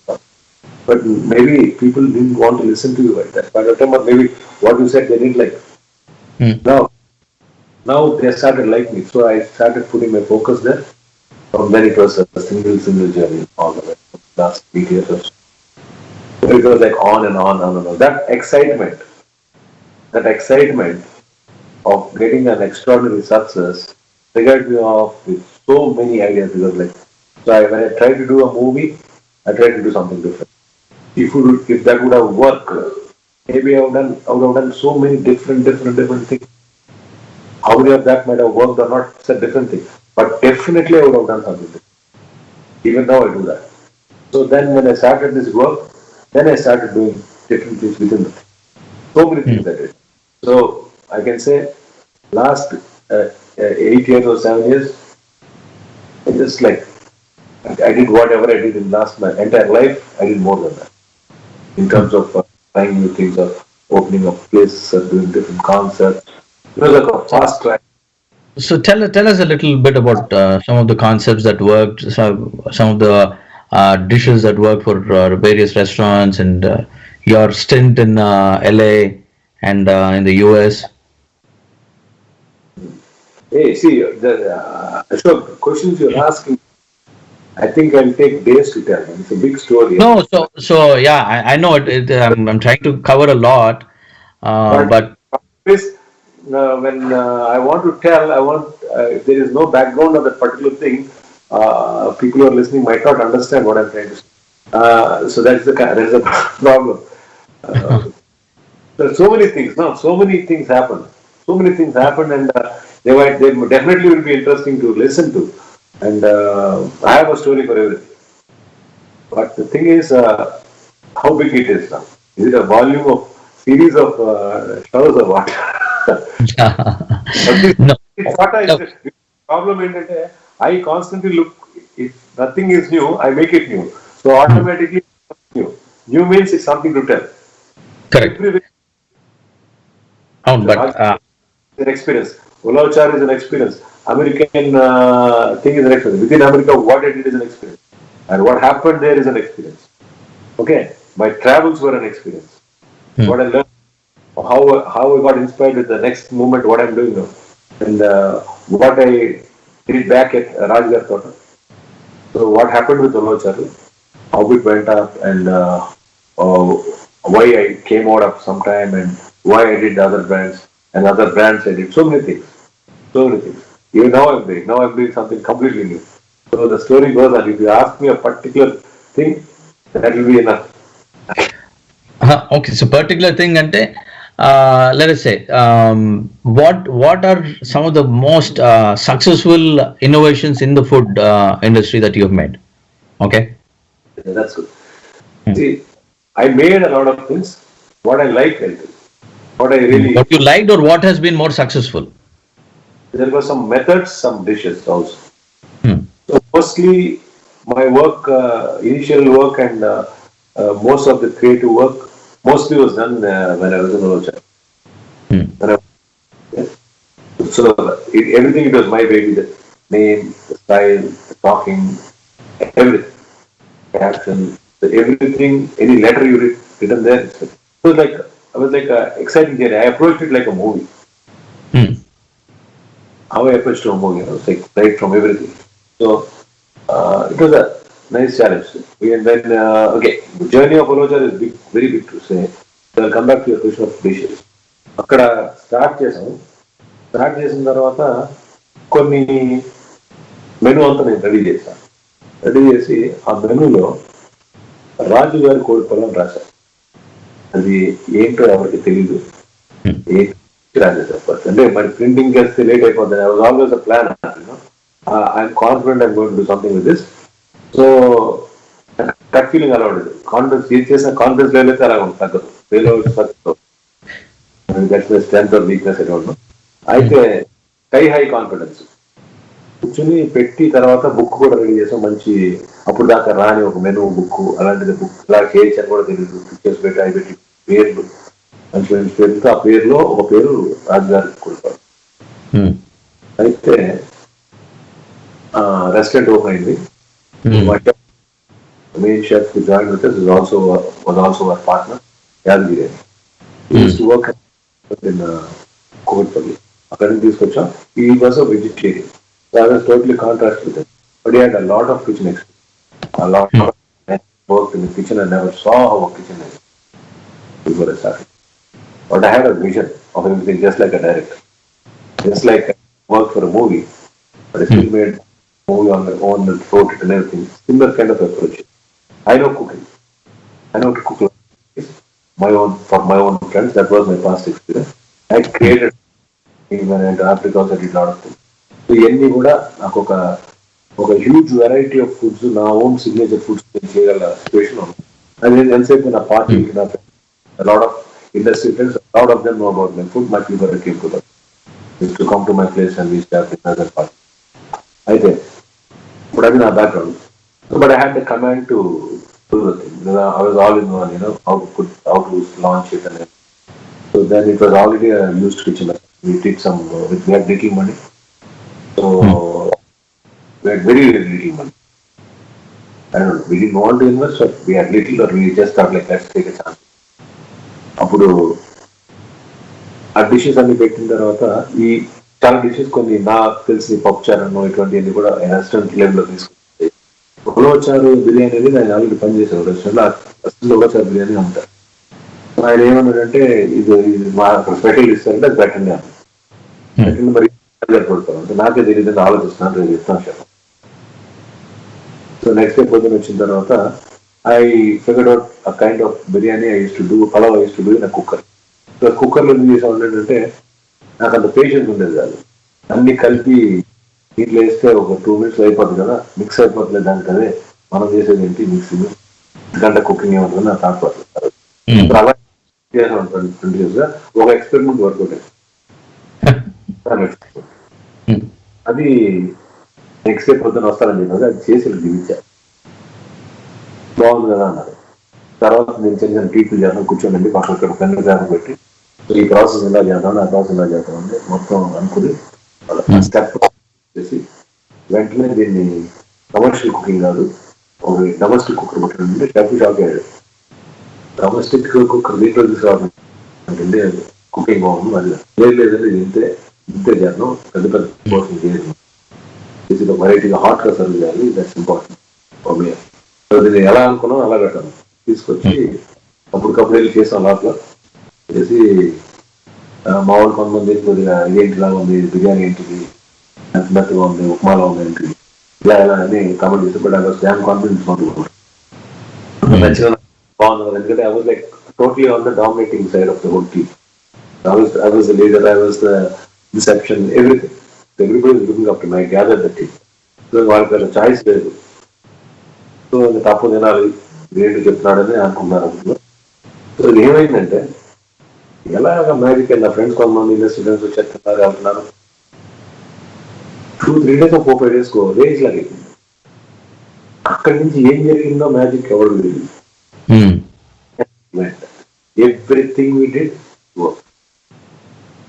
but maybe people didn't want to listen to you at that point of time, or maybe what you said they didn't like. Hmm. Now they started liking it, so I started putting my focus there. From then it was a single journey all the way last 8 years or so. So it was like on and on and on. That excitement of getting an extraordinary success triggered me off with so many ideas because like when I tried to do a movie, I tried to do something different. If that would have worked, maybe I would have done so many different things. How many of that might have worked or not, it's a different thing. But definitely I would have done something different. Even now I do that. So then when I started this work, then I started doing different things within the thing. So many Hmm. things I did. So I can say last 8 years or 7 years, I just like I did whatever I did in last my entire life. I did more than that in Hmm. terms of trying new things, or opening up places, or doing different concepts. It was like a So, fast track. so tell us a little bit about some of the concepts that worked, some of the dishes that worked for various restaurants, and your stint in LA and in the US. Hey, see, Ashok, questions you're asking, I think I'll take days to tell. It's a big story. No, so yeah, I know I'm trying to cover a lot, But but always, when I want to tell, if there is no background of that particular thing, people who are listening might not understand what I'm trying to say. So that's the problem. Uh, there are so many things. No, so many things happen. So many things happen, and they definitely will be interesting to listen to. And I have a story for everything. But the thing is, how big it is now? Is it a volume of series of shows or what? But this no, what I no, said. The problem is I constantly look. If nothing is new, I make it new. So hmm, automatically it's new. New means it's something to tell. correct. Every But Raj is an experience. Ulauchar is an experience. American thing is an experience. Within America, what I did is an experience, and what happened there is an experience. Okay, my travels were an experience. hmm, What I learned, how I got inspired with the next moment, what I'm doing now, and what I did back at Rajgar Total. So what happened with Olocharu, how it went up, and uh, why I came out of some time, and why I did other brands, and other brands I did so many things, so many things. Even now I'm doing something completely new. So the story goes that if you ask me a particular thing, that will be enough. okay. So particular thing, ante, let us say, what are some of the most successful innovations in the food industry that you have made? Okay. That's good. Hmm. See, I made a lot of things. What I like, I do. What I What really, you liked or what has been more successful? there were some methods, some dishes also. Hmm. So mostly my work, initial work, and most of the creative work, mostly was done when I was in Orocha. Hmm. When I, yeah. So everything it was my baby, the name, the style, the talking, everything, caption, everything, any letter you written there. It was like a exciting journey. I approached it like a movie. Hmm. How I approached to a movie, it's like right from everything. So it was a nice challenge. And then, okay, the journey of Oloja is big, very big to say. So I'll come back to your question of dishes. అక్కడ start చేసిన తర్వాత కొన్ని menu అంతా నేను ready చేశాను. Ready చేసి ఆ మెనూలో రాజు గారి కోడిపల్లం రాశాను. అది ఏంటో ఎవరికి తెలియదు. Hmm. ఏంటి రాజు చెప్పచ్చు అంటే మరి ప్రింటింగ్ చేస్తే లేట్ అయిపోతుంది. I was always a plan. I'm confident I'm going to do something with this. So gut feeling అలా ఉండదు. కాన్ఫిడెన్స్ ఏది చేసిన కాన్ఫిడెన్స్ లెవెల్ అయితే అలా ఉంటుంది, తగ్గదు. వేలో that's my strength or weakness I don't know. Hmm. అయితే స్కై హై కాన్ఫిడెన్స్ కూర్చుని పెట్టి తర్వాత బుక్ కూడా రెడీ చేసాం. మంచి అప్పుడు దాకా రాని ఒక మెనూ బుక్, అలాంటిది బుక్ ఇలా చేయొచ్చని కూడా తెలియదు. పిక్చర్స్ పెట్టి అవి పెట్టి పేర్లు, మంచి మంచి పేరుతో ఆ పేరులో ఒక పేరు రాజుగారికి కొడతారు. Hmm. అయితే రెస్టారెంట్ ఓపెన్ అయింది. Main chef who joined with us was also our partner, Yadgiri. He used to work in Kovatpalli. అక్కడ నుంచి తీసుకొచ్చాం. He was a vegetarian. So I was totally contrast with him. But he had a lot of kitchen experience. A lot of worked in the kitchen and never saw how a kitchen is before I started. But I had a vision of everything just like a director. Just like I worked for a movie, but I still made a movie on my own and wrote it and everything. Similar kind of approach. I know cooking. I know to cook for my own friends. That was my past experience. I created even in Africa also did a lot of things. So ఇవన్నీ కూడా నాకు ఒక huge variety of foods, నా own signature foods చేయగల situation ఉంది. అది ఎంతసేపు నా పార్టీకి నా lot of industry friends, lot of them know about my food. My people came to that to come to my place and we start dinner party. అయితే ఇప్పుడు అది నా background. But I had the command to do the thing. I was all in one, how to launch it and everything. So then it was already a used kitchen. We did we had little money. So we had very, very little money. I don't know, we didn't want to invest, but we had little, or we just thought like, let's take a chance. అప్పుడు ఆ dishes అన్ని పెట్టిన తర్వాత ఈ చాలా dishes కొన్ని నాకు తెలిసి పప్పుచారను ఇటువంటివన్నీ కూడా రెస్టారెంట్ లెవెల్లో తీసుకుంటాయి. ఉలవచారు బిర్యానీ అనేది ఆయన ఆల్రెడీ పనిచేశారు రెస్టారెంట్. అసలు ఉలవచారు బిర్యానీ ఉంటారు. ఆయన ఏమన్నాడంటే ఇది మా స్పెషల్ ఇస్తారంటే అది పెట్టండి అన్న. పెట్టండి మరి పడుతుంది నాకే తెలియదు ఆలోచిస్తున్నాను, రేపు చెప్తాను చెప్పండి. సో నెక్స్ట్ డే పొద్దున్న వచ్చిన తర్వాత I figured out a kind of biryani I use to do, pulao I use to do in cooker. So కుక్కర్లో ఏం చేసాం ఏంటంటే నాకు అంత పేషెన్స్ ఉండేది కాదు. అన్ని కలిపి దీంట్లో వేస్తే ఒక 2 minutes అయిపోతుంది కదా, మిక్స్ అయిపోతుంది దానికి. అదే మనం చేసేది ఏంటి మిక్సింగ్, గంట కుకింగ్ ఏమవుతుంది నాకు తాకపోతుంది. అలా చేసాం 20 years గా. ఒక ఎక్స్పెరిమెంట్ వర్కౌట్ అయింది. అది నెక్స్ట్ డే పొద్దున వస్తానని చెప్పి అది చేసి దిగించారు. బాగుంది కదా అన్నారు. తర్వాత నేను చిన్న చిన్న టీపులు చేద్దాం కూర్చోండి, పక్కన పెన్ను జాగ్రత్త పెట్టి ఈ ప్రాసెస్ ఇలా చేద్దాం, ఆ ప్రాసెస్ ఇలా చేద్దామండి మొత్తం అనుకుని స్టెప్ చేసి వెంటనే దీన్ని కమర్షియల్ కుకింగ్ కాదు, ఒక డొమెస్టిక్ కుక్కర్ పట్టింటే షెఫ్ షాక్ అయ్యాడు. డొమెస్టిక్ కుక్కర్ దీంట్లో తీసుకురావాలంటే కుకింగ్ బాగుంది, అది లేదంటే ఇంతే ఇంతే చేద్దాం, పెద్ద పెద్ద పోర్షన్ చేయడం, చేసి వెరైటీగా హాట్గా సర్వ్ చేయాలి, దట్స్ ఇంపార్టెంట్. సో దీన్ని ఎలా అనుకున్నాం అలా పెట్టాను. తీసుకొచ్చి అప్పటికప్పుడు వెళ్ళి చేసాం లోపల చేసి మా వాళ్ళు కొంతమంది కొద్దిగా ఇదేంటిలా ఉంది, బిర్యానీ ఏంటిది, ఎంత మెత్తగా ఉంది, ఉప్మాలో ఉంది ఏంటి, ఇలా ఇలా అని కామెంట్ చేసి. But I was dam confidence నచ్చిన బాగుంది కదా, ఎందుకంటే I was like totally on the dominating side of the whole team. I was the leader, I was the deception, everything. So everybody was looking up to me. I gathered the team. So వాళ్ళకి అలా choice లేదు. So తప్పు తినాలి, great చెప్తున్నాడని అనుకున్నారు. So ఇది ఏమైందంటే ఎలాగ magic నా ఫ్రెండ్స్ కొంతమంది ఇండస్ట్రీ ఫ్రెండ్స్ వచ్చేస్తున్నారు వెళ్తున్నారు. 2-3 days 4-5 days రేంజ్ లాగా అక్కడి నుంచి ఏం జరిగిందో మ్యాజిక్ ఎవరు తెలియదు. Everything we did work.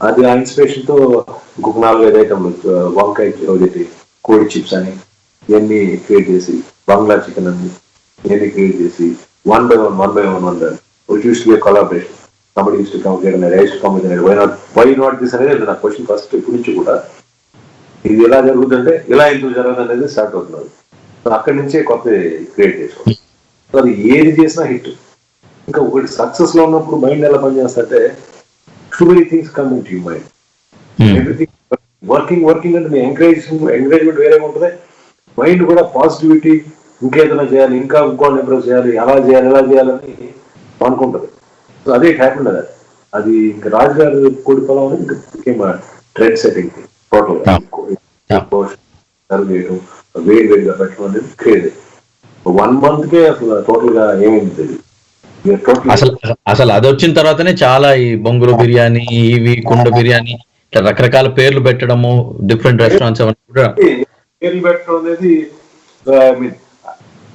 అది ఆ ఇన్స్పిరేషన్ తో ఇంకొక 4-5 ఐటమ్లు, వంకాయ కోడి చిప్స్ అని ఇవన్నీ క్రియేట్ చేసి, బంగ్లా చికెన్ అని ఇవన్నీ క్రియేట్ చేసి, one by one which used to be a collaboration. Somebody used to come here and I used to come with it. Why not this అనేది నా క్వశ్చన్ ఫస్ట్ ఇప్పటి నుంచి కూడా. ఇది ఎలా జరుగుతుందంటే ఇలా ఎందుకు జరగదు అనేది స్టార్ట్ అవుతున్నారు. సో అక్కడి నుంచే కొత్త క్రియేట్ చేసుకోవాలి. సో అది ఏది చేసినా హిట్. ఇంకా ఒకటి సక్సెస్ లో ఉన్నప్పుడు మైండ్ ఎలా పనిచేస్తుంటే too many things come into your mind. Everything working అంటే మీ ఎంకరేజ్మెంట్ వేరే ఉంటుంది. మైండ్ కూడా పాజిటివిటీ, ఇంకేదైనా చేయాలి, ఇంకా ఇంకోటి ఇంప్రూవ్ చేయాలి, అలా చేయాలి ఇలా చేయాలని అనుకుంటుంది. సో అదే హ్యాపీ కదా. అది ఇంకా రాజుగారు కోడి పొలం ఇంకా ట్రెండ్ సెట్టింగ్ టోటల్ సర్వ్ చేయడం, వేడిగా పెట్టడం అనేది క్రేజ్. 1 month కే అసలు టోటల్ గా ఏమైంది తెలియదు. అసలు అది వచ్చిన తర్వాతనే చాలా ఈ బొంగురు బిర్యానీ, ఇవి కుండ బిర్యానీ, రకరకాల పేర్లు పెట్టడము, డిఫరెంట్ రెస్టారెంట్స్ అవన్నీ కూడా పేర్లు పెట్టడం అనేది ఐ మీన్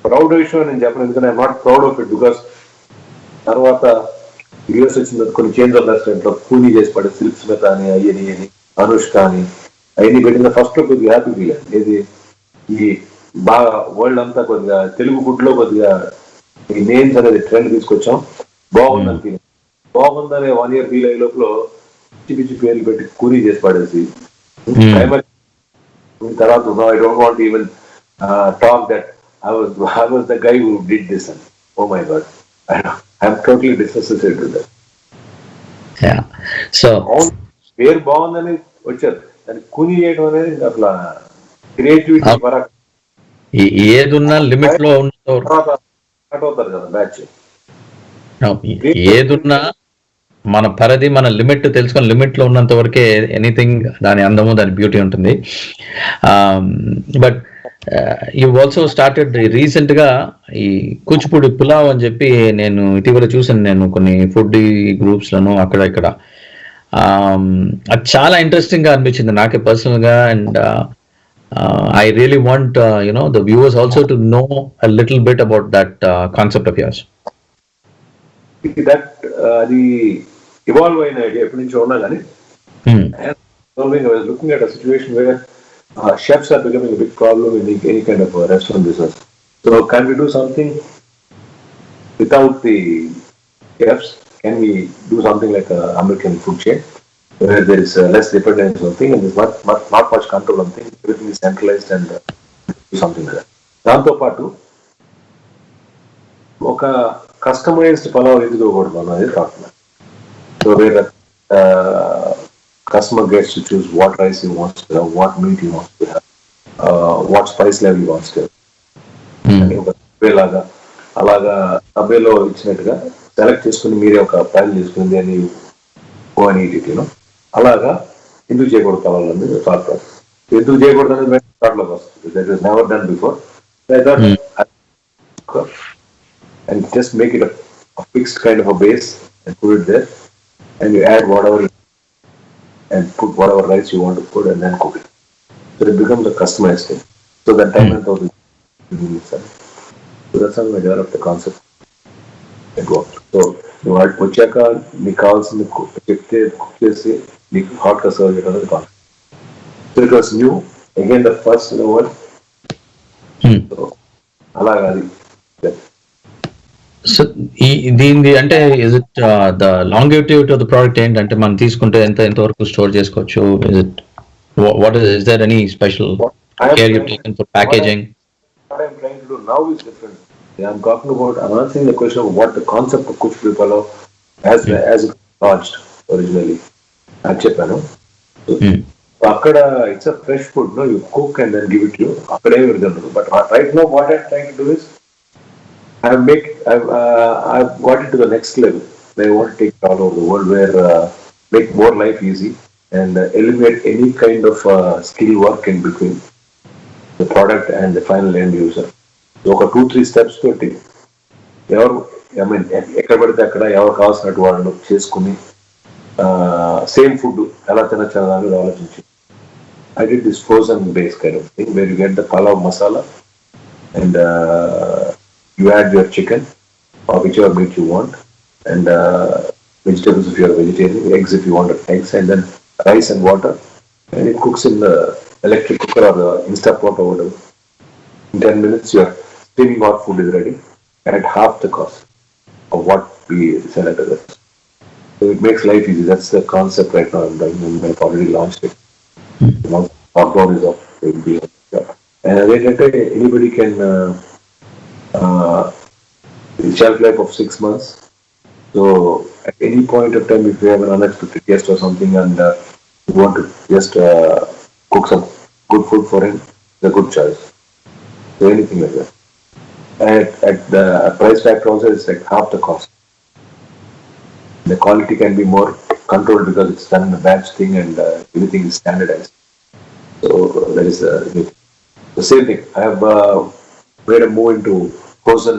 ప్రౌడ్ విషయం నేను చెప్పను. ఎందుకంటే I'm not proud of it. Because తర్వాత యూఎస్ వచ్చిన కొన్ని చేంజ్ ఆఫ్ రెస్టారెంట్ లో కూలీ చేసి పడే సిల్క్ స్మిత్ అని, అయ్యని అనుష్క అని అవన్నీ పెట్టిన ఫస్ట్ లో కొద్దిగా హ్యాపీ ఫీల్. ఏది ఈ బాగా వరల్డ్ అంతా కొద్దిగా తెలుగు ఫుడ్ లో కొద్దిగా ఈ నేమ్స్ అనేది ట్రెండ్ తీసుకొచ్చాం. బాగుందని ఫీల్, బాగుందనే 1 year ఫీల్ అయ్యే లోపల పిచ్చి పిచ్చి పేర్లు పెట్టి కూరీ చేసి పడేసి తర్వాత I don't want even talk that I was the guy who did this, and oh my god, I'm totally disassociated with that. Yeah. So పేరు బాగుందని వచ్చారు, దాన్ని కూనీ చేయడం అనేది అట్లా క్రియేటివిటీ పరంగా ఏదున్నా లిమిట్ లో ఉన్న తర్వాత కట్ అవుతారు కదా బ్యాచ్. ఏదున్నా మన పరిధి, మన లిమిట్ తెలుసుకొని లిమిట్ లో ఉన్నంత వరకే ఎనీథింగ్ దాని అందము, దాని బ్యూటీ ఉంటుంది. But you also started recent గా ఈ కూచిపూడి పులావ్ అని చెప్పి నేను ఇటీవల చూసాను, నేను కొన్ని ఫుడ్ గ్రూప్స్ లను అక్కడ ఇక్కడ. అది చాలా ఇంట్రెస్టింగ్ గా అనిపించింది నాకే పర్సనల్ గా. And I really want the viewers also to know a little bit about that concept of yours. That అది evolve అయిన ఐడియా ఎప్పటి నుంచో ఉన్నా కానీ I was looking at a situation where chefs are becoming a big problem in any kind of restaurant business. So can we do something without the chefs? Can we do something like an American food chain where there is less dependence on things and there's not much control on things, everything is centralized, and do something like that. దాంతో పాటు ఒక customized pulao ఎందుకు ఇవ్వకూడదు అనేది కాకుండా, so where customer gets to choose what rice he wants to have, what meat he wants to have, what spice level he wants to have. లాగా అలాగా సభ్యలో ఇచ్చినట్టుగా సెలెక్ట్ చేసుకుని మీరే ఒక ప్లాన్ చేసుకుని దాన్ని పోనీటిలో అలాగా ఎందుకు చేయకూడదు పలావ్ థాట్ ప్రాసెస్. ఎందుకు చేయకూడదు అనేది థాట్లోకి వస్తుంది. That is never done before. And just make it a fixed kind of a base and put it there, and you add whatever and put whatever rice you want to put and then cook it. So it becomes a customized thing. So that time and thought. So that's how I developed the concept. It worked. So you want వచ్చాక నీకు కావాల్సింది చెప్తే cook చేసి నీకు hot గా serve చేయడం అనేది concept. So it was new, again the first in the world. So అలాగా అది. సో దీనిది అంటే is it the longevity of the product ఏంటంటే మనం తీసుకుంటే ఎంత వరకు స్టోర్ చేసుకోవచ్చు? Is it what is there any special care you taken for packaging? What I'm trying to do now is different. I'm talking about, I'm answering the question of what the concept of Kuchipudi Palav as it launched originally. I'm చెప్పాను. అక్కడ it's a fresh food, no, you cook and then give it to you. అక్కడే విడుదల. But right now what I'm trying to do is I've got it to the next level. I want to take it all over the world, where make more life easy and eliminate any kind of skill work in between the product and the final end user. So 2-3 steps తోటి ఎవరు ఎక్కడ పడితే అక్కడ ఎవరు కావాల్సినట్టు వాళ్ళు చేసుకుని same food ఎలా తినచ్చు అనేది ఆలోచించి I did this frozen base kind of thing where you get the palav masala and you add your chicken or whichever meat you want, and vegetables if you are vegetarian, eggs if you want eggs, and then rice and water, and it cooks in the electric cooker or the Instant Pot or whatever. In 10 minutes your steaming hot food is ready at half the cost of what we sell at others. So it makes life easy. That's the concept right now. I've already launched it. Once lockdown is off, it will be and anybody can shelf life of 6 months. So at any point of time, if you have an unexpected guest or something and you want to just cook some good food for him, it's a good choice. So anything like that. At the price factor also, it's like half the cost. The quality can be more controlled because it's done in a batch thing and everything is standardized. So that is the same thing. I have made a move into frozen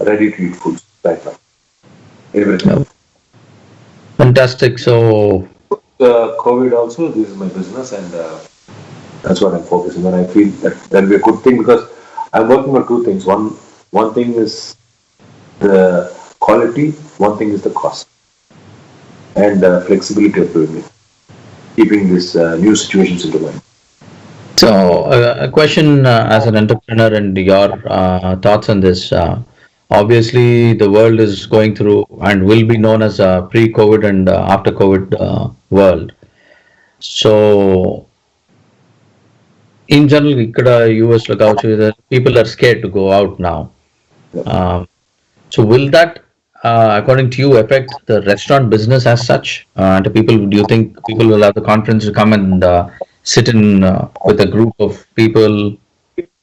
ready-to-eat foods right now. Everything. Fantastic. So COVID also, this is my business, and that's what I'm focusing on. I feel that will be a good thing because I'm working on 2 things. One thing is the quality, one thing is the cost, and flexibility of doing it, keeping these new situations into mind. So, a question as an entrepreneur and your thoughts on this. Obviously, the world is going through and will be known as a pre-COVID and after-COVID world. So, in general, ఇక్కడ US లో కావచ్చు, people are scared to go out now. Um, so, will that, according to you, affect the restaurant business as such? And people, do you think people will have the confidence to come and sit in with a group of people?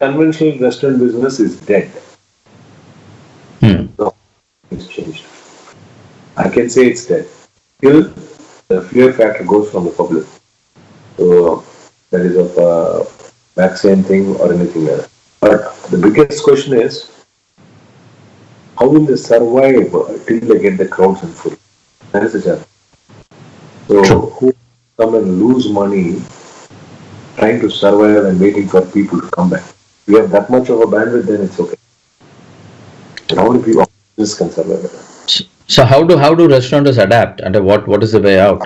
Conventional restaurant business is dead. So it's changed. I can say it's dead. Till the fear factor goes from the public. So that is of vaccine thing or anything like that. But the biggest question is, how will they survive till they get the crowds and full? That is the challenge. So who come and lose money trying to survive and waiting for people to come back? If you have that much of a bandwidth, then it's okay. How many people can survive? So how do restaurateurs adapt, and what is the way out?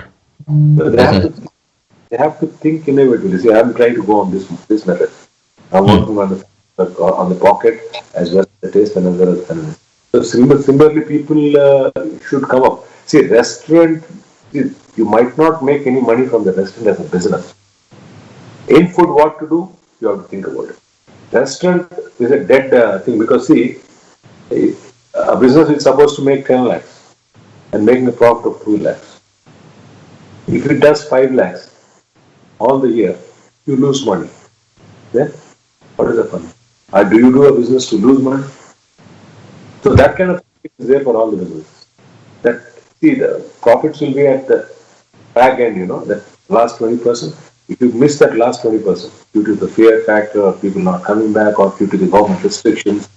They have to think innovatively. See, I'm trying to go on this method. I'm working on the pocket as well as the taste and as well as the convenience. So similarly, people should come up. See, restaurant, you might not make any money from the restaurant as a business. In food, what to do? You have to think about it. Restaurant is a dead thing because see, a business is supposed to make 10 lakhs and making a profit of 2 lakhs. If it does 5 lakhs all the year, you lose money. Then, what is the fun? Do you do a business to lose money? So that kind of thing is there for all the businesses. That, see, the profits will be at the back end, that last 20%. If you miss that last 20% due to the fear factor of people not coming back or due to the government restrictions,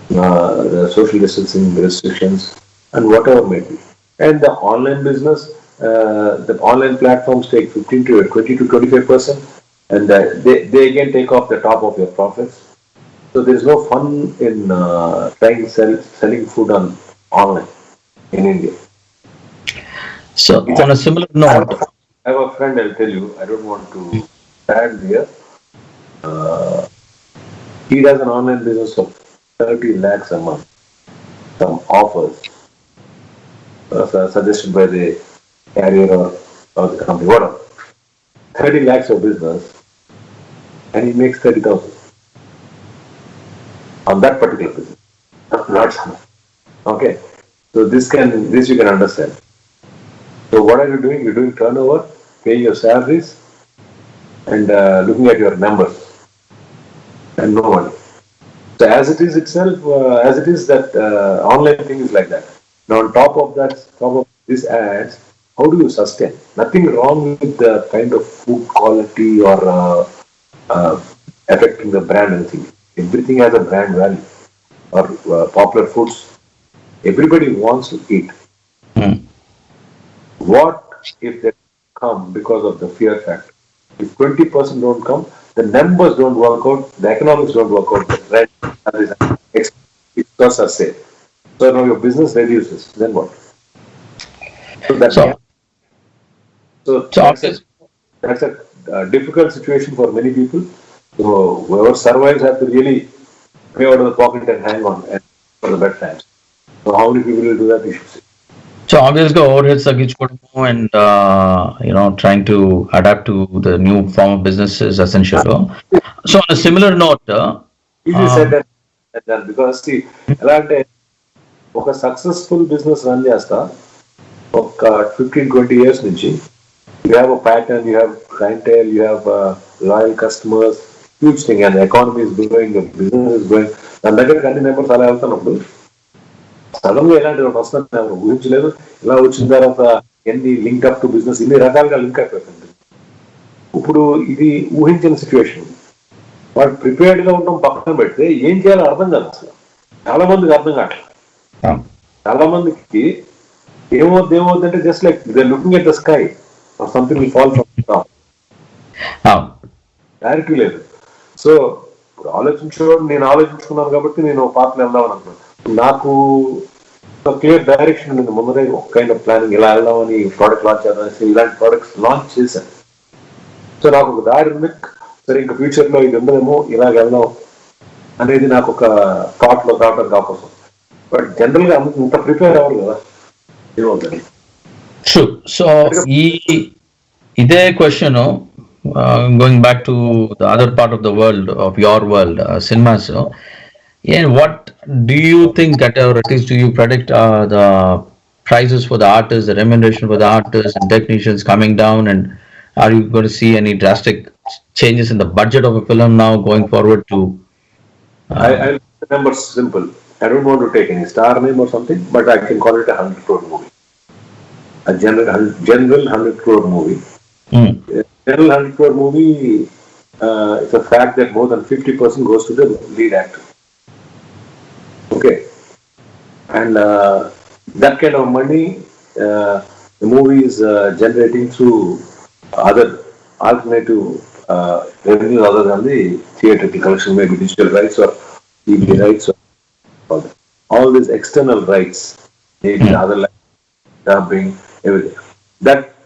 the social distancing restrictions, and whatever may be. And the online business, the online platforms take 15 to 20 to 25%, and they again take off the top of your profits. So there's no fun in trying selling food online in India. So on a similar note, I have a friend, I'll tell you, I don't want to stand here. He does an online business of 30 lakhs a month. Some offers suggested by the carrier or the company, whatever. 30 lakhs of business, and he makes 30,000 on that particular business. Not some. Okay. So this you can understand. So what are you doing? You're doing turnover, paying your salaries, and looking at your numbers, and no money. So as it is itself, as it is that online thing is like that. Now on top of this ads, how do you sustain? Nothing wrong with the kind of food quality or affecting the brand or anything. Everything has a brand value or popular foods. Everybody wants to eat. What if they come because of the fear factor? If 20% don't come, the numbers don't work out, the economics don't work out, the rent costs are safe. So now your business reduces. Then what? So that's a difficult situation for many people. So whoever survives have to really pay out of the pocket and hang on for the bad times. So how many people will do that? You should see. So obviously overheads తగ్గించుకోవడము and trying to adapt to the new form of business is essential. So on a similar note, easy said and done, because see, ఎలా అంటే ఒక successful business run చేస్తా ఒక 15-20 years నుంచి you have a pattern, you have clientele, you have loyal customers, huge thing, and the economy is growing, the business is growing. దాని దగ్గరికి అన్ని numbers అలా వెళ్తున్నప్పుడు సడన్ గా ఎలాంటి వస్తుంది ఎవరు ఊహించలేదు. ఇలా వచ్చిన తర్వాత ఎన్ని లింక్ అప్ టు బిజినెస్ ఇన్ని రకాలుగా లింక్ అయిపోతుంది. ఇప్పుడు ఇది ఊహించిన సిచ్యువేషన్. వాడు ప్రిపేర్డ్ గా ఉండడం పక్కన పెడితే ఏం చేయాలో అర్థం కాదు అసలు. చాలా మందికి అర్థం కావట్లేదు. చాలా మందికి ఏమవుతుందంటే just like they looking at the sky or something will fall from top. Clarity లేదు. సో ఇప్పుడు నేను ఆలోచించుకున్నాను కాబట్టి నేను పార్ట్ని వెళ్దామని అనుకున్నాను. నాకు ఒక క్లియర్ డైరెక్షన్ ఉంది ముందరే, ఒక కైండ్ ఆఫ్ ప్లానింగ్ ఇలా వెళ్దామని, ప్రోడక్ట్ లాంచ్ చేద్దామని ఇలాంటి ప్రోడక్ట్స్ లాంచ్ చేశాను. సో నాకు ఒక దారి ఉంది. సరే ఇంకా ఫ్యూచర్లో ఇది ఉండదేమో ఇలాగ వెళ్దాం అనేది నాకు ఒక థాట్లో రావడానికి అవకాశం. బట్ జనరల్గా ఇంత ప్రిపేర్ అవ్వాలి కదా ఏమవుతుంది. సో ఈ ఇదే question going back to the other part of the world, of your world, cinemas, and what do you think, or at least do you predict the prices for the artists, the remuneration for the artists and technicians coming down, and are you going to see any drastic changes in the budget of a film now going forward to I remember simple. I don't want to take any star name or something, but I can call it a 100 crore movie. A general 100 crore movie. A general 100 crore movie, it's a fact that more than 50% goes to the lead actor. Okay. And that kind of money, the movie is generating through other alternative revenues other than the theatrical collection, maybe digital rights or TV rights or all these external rights, maybe other like dubbing, everything.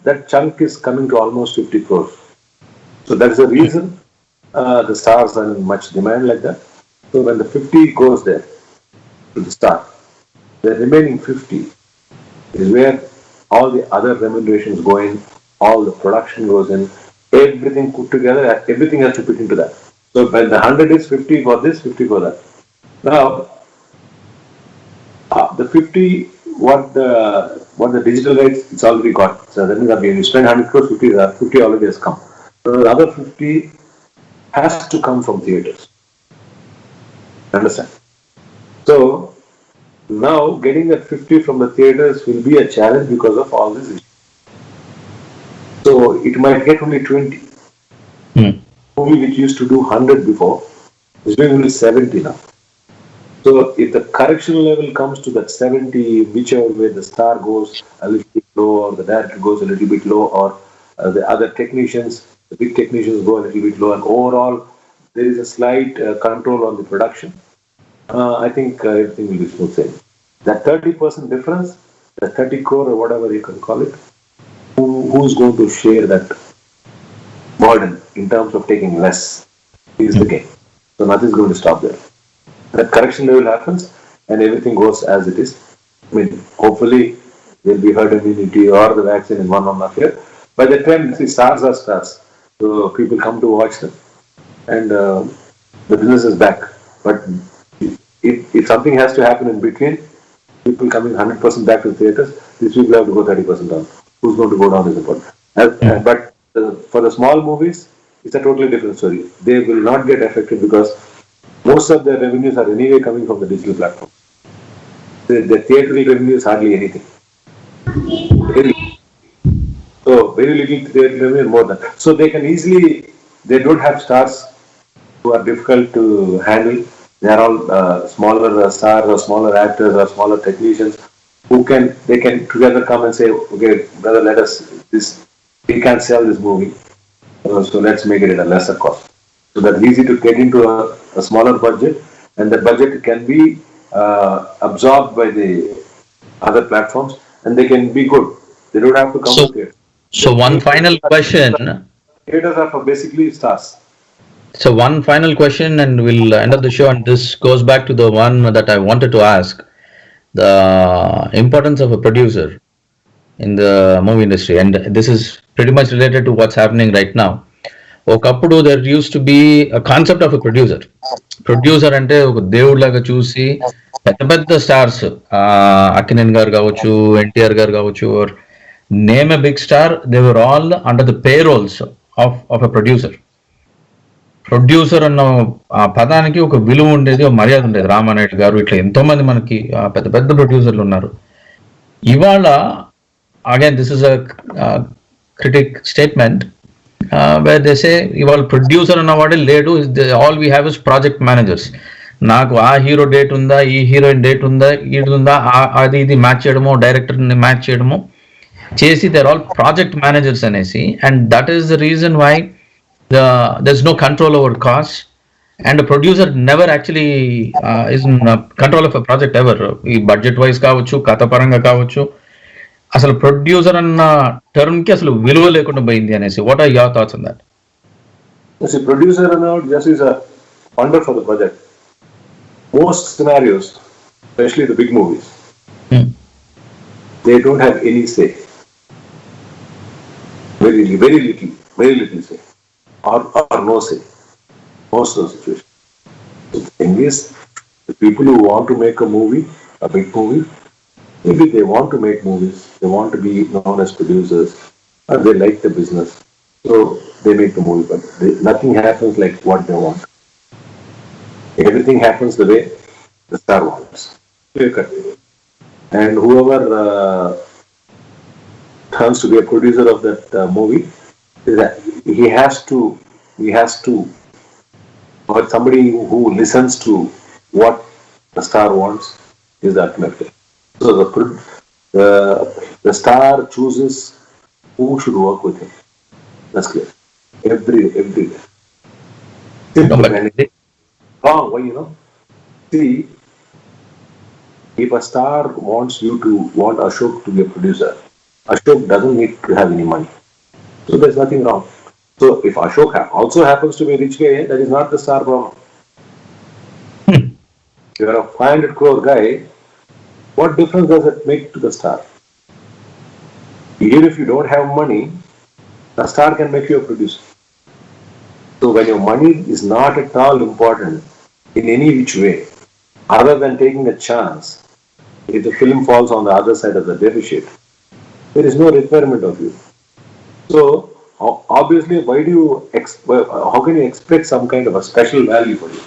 That chunk is coming to almost 50 crores. So that's the reason the stars are in much demand like that. So when the 50 goes there to the star, the remaining 50 is where all the other remunerations go in, all the production goes in, everything put together, everything has to fit into that. So when the 100 is 50 for this, 50 for that. Now, the 50, what the digital rights, it's already got. So that means that when you spend 100 crores, 50 already has come. So the other 50 has to come from theaters. Understand? So now getting that 50 from the theaters will be a challenge because of all these issues. So it might get only 20. Movie which used to do 100 before is doing only 70 now. So if the correction level comes to that 70, whichever way the star goes a little bit low or the director goes a little bit low or the other technicians, the big technicians go a little bit low, and overall there is a slight control on the production, I think everything will be smooth sailing. That 30% difference, the 30 crore or whatever you can call it, who's going to share that burden in terms of taking less is the game. So nothing's going to stop there. That correction level happens and everything goes as it is. I mean, hopefully there'll be herd immunity or the vaccine in 1.5 year. By the time, see, stars are stars. So people come to watch them and the business is back. But if something has to happen in between, people coming 100% back to the theaters, these people have to go 30% down. Who's going to go down is important. But for the small movies, it's a totally different story. They will not get affected because most of their revenues are anyway coming from the digital platform. The theatrical revenue is hardly anything. So very little theatrical revenue, more than. So they can easily, they don't have stars who are difficult to handle. They are all smaller stars or smaller actors or smaller technicians they can together come and say, okay, brother, we can't sell this movie. So let's make it at a lesser cost. So that's easy to get into a smaller budget, and the budget can be absorbed by the other platforms, and they can be good. They don't have to come to theaters. So one final question. Theaters are for basically stars. So one final question and we'll end up the show, and this goes back to the one that I wanted to ask. The importance of a producer in the movie industry, and this is pretty much related to what's happening right now. ఒకప్పుడు there used to be a concept of a producer అంటే ఒక దేవుడిలాగా చూసి పెద్ద పెద్ద stars Akkineni గారు కావచ్చు, ఎన్టీఆర్ గారు కావచ్చు, name a big star, they were all under the payrolls of a producer అన్న ఆ పదానికి ఒక విలువ ఉండేది, ఒక మర్యాద ఉండేది. రామానాయుడు గారు, ఇట్లా ఎంతో మంది మనకి పెద్ద పెద్ద ప్రొడ్యూసర్లు ఉన్నారు. ఇవాళ again this is a critic statement where they say ఇవాళ ప్రొడ్యూసర్ అన్నవాడే లేడు, all we have is project managers. నాకు ఆ హీరో డేట్ ఉందా, ఈ హీరోయిన్ డేట్ ఉందా, ఇది ఉందా, అది ఇది మ్యాచ్ చేయడము, డైరెక్టర్ని మ్యాచ్ చేయడము చేసి దేర్ ఆల్ ప్రాజెక్ట్ మేనేజర్స్ అనేసి. And that is the reason why there's no control over costs, and a producer never actually is in control of a project ever. ఈ బడ్జెట్ వైజ్ కావచ్చు, కథ పరంగా కావచ్చు, అసలు ప్రొడ్యూసర్ అన్న టర్మ్ కి అసలు విలువ లేకుండా పోయింది అనేసి. What are your thoughts on that? See, producer just is a funder for the project. Most scenarios, especially the big movies, they don't have any say. Very little say, or no say. Most of the situations. So the thing is, the people who want to make a movie, a big movie, maybe they want to make movies, they want to be known as producers, or they like the business, so they make the movie, but nothing happens like what they want. Everything happens the way the star wants. Clear cut. And whoever turns to be a producer of that movie, he has to, or somebody who listens to what the star wants is the ultimate thing. So the star chooses who should work with him. That's clear. Every day. Simple. Wrong. Why, See, if a star wants you to want Ashok to be a producer, Ashok doesn't need to have any money. So there's nothing wrong. So if Ashok also happens to be a rich guy, that is not the star problem. You are a 500 crore guy, what difference does it make to the star? Even if you don't have money, the star can make you a producer. So when your money is not at all important in any which way, other than taking a chance, if the film falls on the other side of the deficit, there is no requirement of you. So obviously, why do you? How can you expect some kind of a special value for you?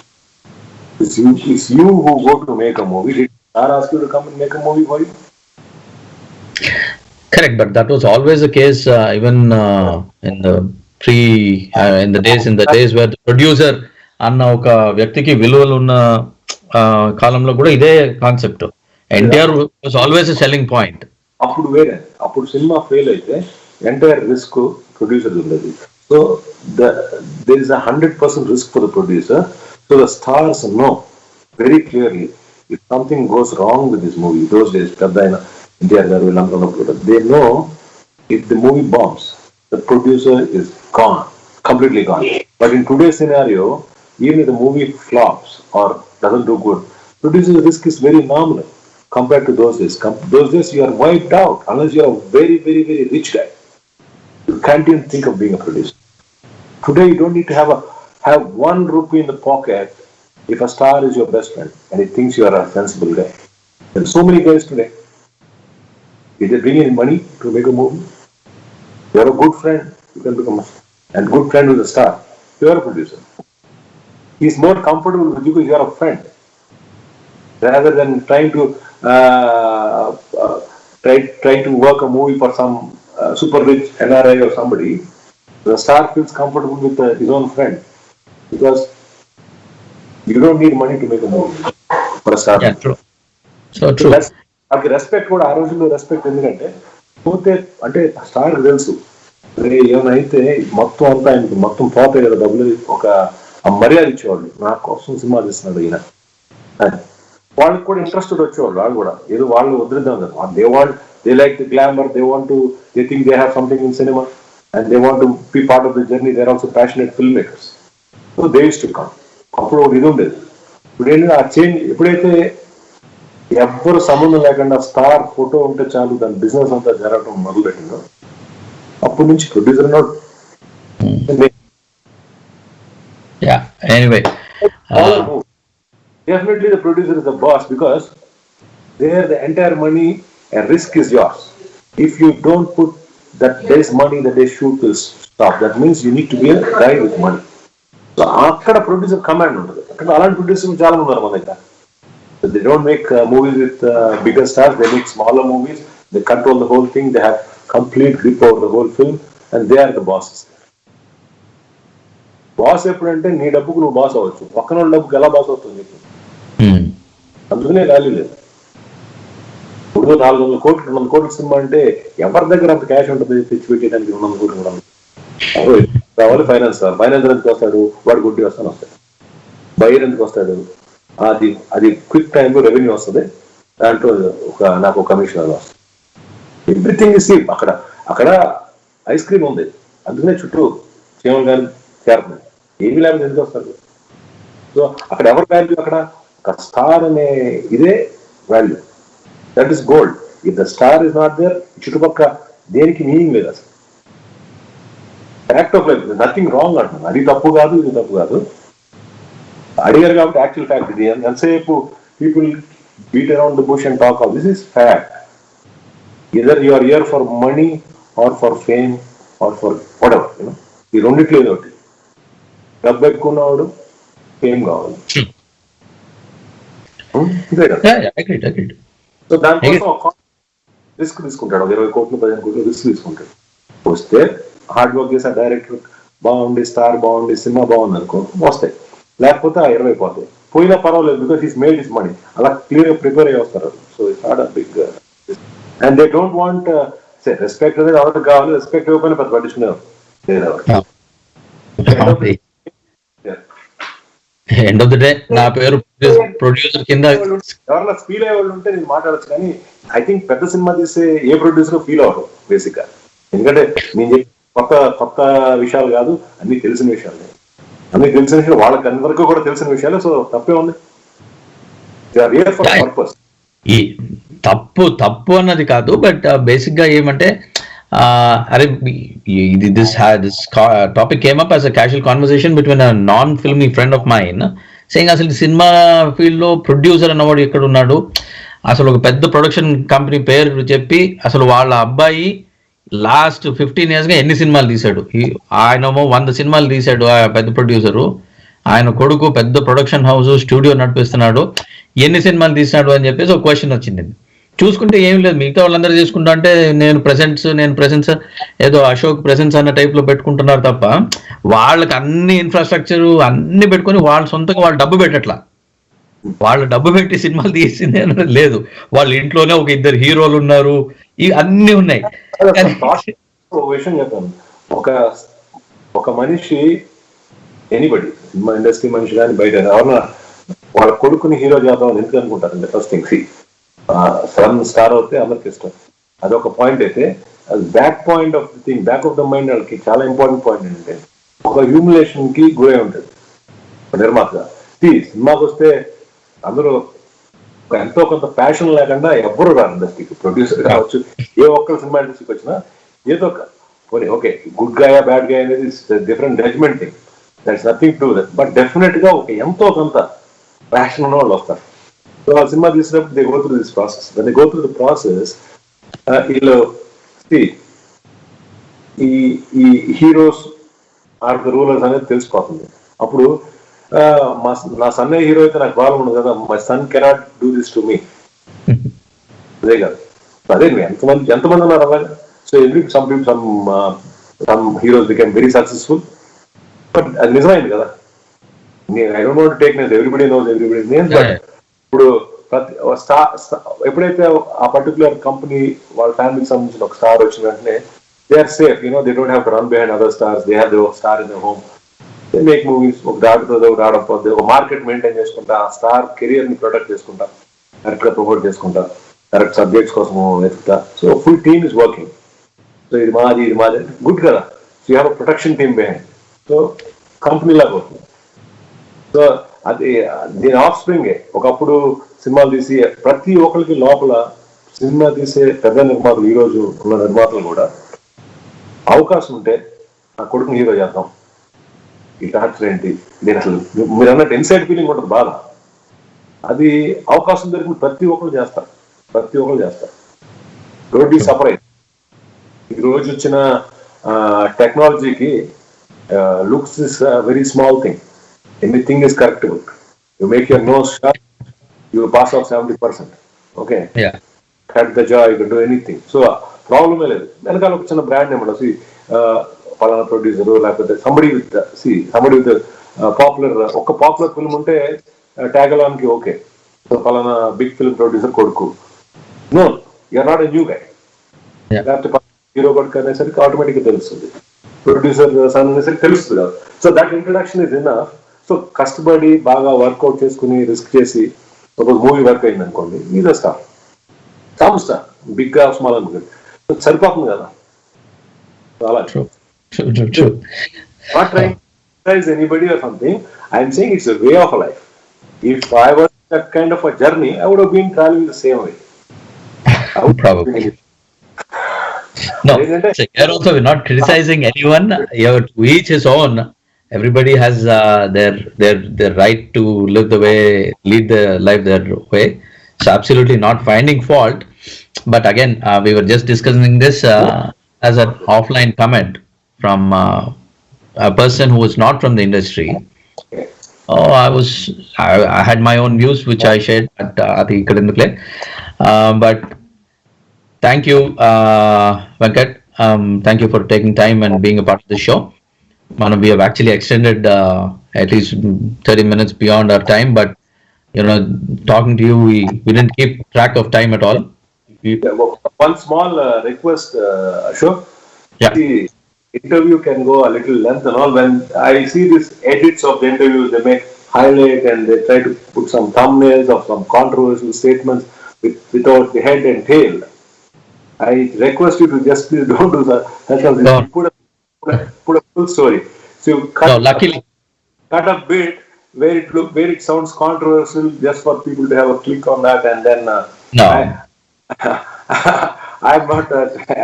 It's you who go to make a movie. Did star ask you to come and make a movie for you? Correct, but that was always the case, even in the in the days where the producer అన్న ఒక వ్యక్తికి విలువలు ఉన్న కాలంలో కూడా ఇదే concept. NTR was always a selling point. అప్పుడు వేరే, అప్పుడు సినిమా ఫెయిల్ అయితే ఎంటైర్ రిస్క్ ప్రొడ్యూసర్ ఉండేది. So there is a 100% risk for the producer. So the stars know very clearly if something goes wrong with this movie. Those days, they know if the movie bombs, the producer is gone, completely gone. But in today's scenario, even if the movie flops or doesn't do good, producer's risk is very nominal compared to those days. Those days you are wiped out unless you are a very, very, very rich guy. You can't even think of being a producer. Today you don't need to have 1 rupee in the pocket if a star is your best friend and he thinks you are a sensible guy. There are so many guys today. If they bring in money to make a movie, you are a good friend, you can become a good friend with a star. You are a producer. He is more comfortable with you because you are a friend. Rather than trying to work a movie for some super rich NRI or somebody, the star feels comfortable with his own friend because you don't need money to make a movie for a star. Yeah, true. So true. నాకు respect కూడా ఆ రోజుల్లో respect ఎందుకంటే పోతే అంటే స్టార్కి తెలుసు ఏమైనా అయితే మొత్తం అంతా ఆయనకి మొత్తం పోతాయి కదా డబ్బులు, ఒక మర్యాద ఇచ్చేవాళ్ళు. నా కోసం సినిమా తీస్తున్నాడు ఈయన, వాళ్ళకి కూడా ఇంట్రెస్టెడ్ వచ్చేవాళ్ళు. వాళ్ళు కూడా ఏదో వాళ్ళు వదిలిద్దాం కదా, they like the glamour, they think they have something in cinema and they want to be part of the journey. They are also passionate film makers. So they use to come. అప్పుడు ఒక ఇది ఉండేది. ఇప్పుడు ఏంటంటే ఆ change, ఎప్పుడైతే ఎవ్వరు సంబంధం లేకుండా స్టార్ ఫోటో ఉంటే చాలు దాని బిజినెస్ అంతా జరగడం మొదలుపెట్టిందో అప్పటి నుంచి producer definitely the producer is the boss because there the entire money and risk is yours. If you don't put that there is money, that they shoot will stop. That means you need to be a guy with money. So అక్కడ producer command ఉంటుంది. అక్కడ అలాంటి producer చాలా ఉన్నారు మన దగ్గర. They don't make movies with bigger stars. They make smaller movies. They control the whole thing. They have complete grip over the whole film, and they are the bosses. Boss ఎప్పుడంటే నీ డబ్బుకు నువ్వు boss అవ్వచ్చు, పక్కన వాళ్ళ డబ్బుకి ఎలా boss అవుతుంది చెప్పు. అందుకనే వాల్యూ లేదు. ఇప్పుడు 400 కోట్లు 200 కోట్ల సినిమా అంటే ఎవరి దగ్గర అంత క్యాష్ ఉంటుంది తెచ్చి పెట్టేయడానికి? 200 కోట్లు కూడా కావాలి. ఫైనాన్స్ ఎందుకు వస్తాడు? వాడు గుడ్డి వస్తాడు. బయర్ ఎందుకు వస్తాడు? అది క్విక్ టైంలో రెవెన్యూ వస్తుంది, దాంట్లో నాకు కమిషన్ వస్తుంది. ఎవ్రీథింగ్ ఇస్ అక్కడ ఐస్ క్రీమ్ ఉంది, అందుకనే చుట్టూ చీమలు కానీ చేరుతుంది. ఏమీ లేకపోతే ఎందుకు వస్తారు? సో అక్కడ ఎవరి వాల్యూ? అక్కడ ఒక స్టార్ అనే ఇదే value. That is gold. If the star is not there, చుట్టుపక్కల దేనికి మీనింగ్ లేదు అసలు. Fact of life, nothing wrong అంటున్నాను. అది తప్పు కాదు, ఇది తప్పు కాదు. అడిగారు కాబట్టి యాక్చువల్ ఫ్యాక్ట్ ఇది. ఎంతసేపు people beat around the bush and talk of this is fact. either you are here for money or for fame or for whatever, ఈ రెండిట్లో ఏదో ఒకటి. డబ్బు ఎక్కువ ఉన్నవాడు ఫేమ్ కావాలి. సో దానికోసం రిస్క్ తీసుకుంటాడు. 20 కోట్లు 15 కోట్లు రిస్క్ తీసుకుంటాడు. వస్తే హార్డ్ వర్క్ చేసి డైరెక్టర్ బాగుండి, స్టార్ బాగుండి, సినిమా బాగుంది అనుకో వస్తాయి. లేకపోతే ఆ 20 పోతాయి. పోయినా పర్వాలేదు, because is made is money. అలా క్లియర్ గా ప్రిపేర్ అయ్యి వస్తారు. So it's not a big. And they don't want respect అనేది ఎవరికి కావాలి. రెస్పెక్ట్ ఇవ్వకపోయినా పెద్ద పట్టించుకునేవారు. ఎండ్ ఆఫ్ ది డే నా పేరు ప్రొడ్యూసర్ కింద ఎవరన్నా ఫీల్ అయ్యే వాళ్ళు ఉంటే నేను మాట్లాడచ్చు. కానీ ఐ థింక్ పెద్ద సినిమా తీసే ఏ ప్రొడ్యూసర్ ఫీల్ అవ్వరు బేసిక్ గా. ఎందుకంటే నేను కొత్త కొత్త విషయాలు కాదు, అన్ని తెలిసిన విషయాలు. అన్ని తెలిసిన విషయాలు వాళ్ళకి అందరికీ కూడా తెలిసిన విషయాలు. సో తప్పే ఉంది. పర్పస్. ఈ తప్పు అన్నది కాదు, బట్ బేసిక్ గా ఏమంటే అరే this topic came up as a casual conversation between a non-filmy friend of mine saying అసలు సినిమా ఫీల్డ్ లో ప్రొడ్యూసర్ అన్నవాడు ఎక్కడ ఉన్నాడు, అసలు ఒక పెద్ద ప్రొడక్షన్ కంపెనీ పేరు చెప్పి అసలు వాళ్ళ అబ్బాయి లాస్ట్ 15 years గా ఎన్ని సినిమాలు తీశాడు. ఆయనేమో 100 సినిమాలు తీశాడు ఆ పెద్ద ప్రొడ్యూసరు. ఆయన కొడుకు పెద్ద ప్రొడక్షన్ హౌస్ స్టూడియో నడిపిస్తున్నాడు, ఎన్ని సినిమాలు తీసినాడు అని చెప్పేసి ఒక క్వశ్చన్ వచ్చింది. చూసుకుంటే ఏం లేదు, మిగతా వాళ్ళందరూ చేసుకుంటా అంటే నేను ప్రెసెన్స్ ఏదో అశోక్ ప్రెసెన్స్ అన్న టైప్ లో పెట్టుకుంటున్నారు తప్ప వాళ్ళకి అన్ని ఇన్ఫ్రాస్ట్రక్చర్ అన్ని పెట్టుకొని వాళ్ళ సొంతంగా వాళ్ళు డబ్బు పెట్టట్లా. వాళ్ళు డబ్బు పెట్టి సినిమాలు తీసింది అనేది లేదు. వాళ్ళ ఇంట్లోనే ఒక 2 హీరోలు ఉన్నారు, ఇవి అన్ని ఉన్నాయి. ఒక విషయం చెప్పాను, ఒక మనిషి ఎనీబడి సినిమా ఇండస్ట్రీ మనిషి కానీ బయట ఎవరన్నా వాళ్ళ కొడుకుని హీరో చేద్దాం ఎందుకు అనుకుంటారండి? ఫస్ట్ థింగ్, సన్ స్టార్ అవుతే అందరికి ఇష్టం, అదొక పాయింట్. అయితే back point of the thing, back of the mind వాళ్ళకి చాలా ఇంపార్టెంట్ పాయింట్ ఏంటంటే ఒక హ్యూమిలేషన్ కి గురై ఉంటుంది నిర్మాతగా. సినిమాకి వస్తే అందరూ ఎంతో కొంత ప్యాషన్ లేకుండా ఎవ్వరు రారు ఇండస్ట్రీకి. ప్రొడ్యూసర్ కావచ్చు, ఏ ఒక్కరు సినిమా ఇండస్ట్రీకి వచ్చినా ఏదో ఓకే గుడ్ గాయా బ్యాడ్ గాయ్ అనేది different judgement thing, that's nothing to that. But definite గా ఒక ఎంతో కొంత ప్యాషన్ ఉన్న వాళ్ళు వస్తారు. సో ఆ సినిమా తీసినప్పుడు they go through this process. When they go through the process, వీళ్ళు ఈ హీరోస్ ఆర్ ద రూలర్స్ అనేది తెలిసిపోతుంది. అప్పుడు నా సన్నే హీరో అయితే నాకు ప్రాబ్లం ఉండదు కదా, my son cannot do this to me. అదే కాదు, అదే ఎంతమంది ఉన్నారు అలాగే. So every some heroes became very successful. But అది నిజమైంది కదా. I don't want to take names, everybody knows everybody names. But ఇప్పుడు ఎప్పుడైతే ఆ పర్టికులర్ కంపెనీ వాళ్ళ ఫ్యామిలీకి సంబంధించిన ఒక స్టార్ వచ్చిన వెంటనే they are safe. They don't have to run behind other stars. They have the star in the home. They make movies. ఒక డాక్టర్ ఒక రావడం, ఒక మార్కెట్ మెయింటైన్ చేసుకుంటా, ఆ స్టార్ కెరియర్ ని ప్రొటెక్ట్ చేసుకుంటా, కరెక్ట్ గా ప్రమోట్ చేసుకుంటా, కరెక్ట్ సబ్జెక్ట్స్ కోసం వెతుకుతా. So full team is working. So ఇది మాది గుడ్ కదా. So you have a protection team behind. So company లాగా అవుతుంది. సో అది దీని ఆఫ్ స్ప్రింగే. ఒకప్పుడు సినిమాలు తీసి ప్రతి ఒక్కరికి లోపల సినిమా తీసే పెద్ద నిర్మాతలు, ఈ రోజు ఉన్న నిర్మాతలు కూడా అవకాశం ఉంటే ఆ కొడుకుని హీరో చేద్దాం, ఈ టార్చర్ ఏంటి, దీని అసలు మీరు అన్నట్టు ఇన్సైడ్ ఫీలింగ్ ఉంటుంది బాధ. అది అవకాశం దొరికిన ప్రతి ఒక్కరు చేస్తారు. Don't be surprise. ఈ రోజు వచ్చిన టెక్నాలజీకి looks is very small thing. Anything is correctable. You make your nose sharp, you pass off 70%. Okay. Yeah. Cut the jaw, you can do anything. So problem లేదు. వెనకాల ఒక చిన్న బ్రాండ్ నేమ్ ఉండదు. పలానా ప్రొడ్యూసర్ లేకపోతే somebody with పాపులర్, ఒక popular film ఉంటే tag along కి ఓకే. సో పలానా బిగ్ ఫిల్మ్ ప్రొడ్యూసర్ కొడుకు. No, you're not a new guy. లేకపోతే హీరో కొడుకు అనేసరికి ఆటోమేటిక్ గా తెలుస్తుంది, ప్రొడ్యూసర్ సన్ అనేసరికి తెలుస్తుంది కదా. So that introduction is enough. So కష్టపడి బాగా వర్కౌట్ చేసుకుని రిస్క్ చేసి సపోజ్ మూవీ వర్క్ అయింది అనుకోండి, is star, some star, big గా స్మాల్ అనుకోండి, సరిపోతుంది కదా. అలా criticize anybody or something. I'm saying it's a way of life. If I was that kind of a journey, I would have been traveling the same way. I would have Probably. been. No, అదేంటంటే so here also we're not criticizing anyone. Here to each his own. Everybody has their right to live the way, lead the life their way. So absolutely not finding fault. But again, we were just discussing this as an offline comment from a person who was not from the industry. Oh, I had my own views which I shared at the Kadin play. But thank you, Venkat. Thank you for taking time and being a part of the show. Manu, we have actually extended at least 30 minutes beyond our time, but you know, talking to you, we didn't keep track of time at all. one small request, Ashok. Yeah. The interview can go a little length and all. When I see these edits of the interviews, they make highlight and they try to put some thumbnails of some controversial statements without the head and tail. I request you to just please don't do that. No. Put a full story. So you Luckily, cut a bit where it sounds controversial just for people to have a click on that, and then no. I'm not.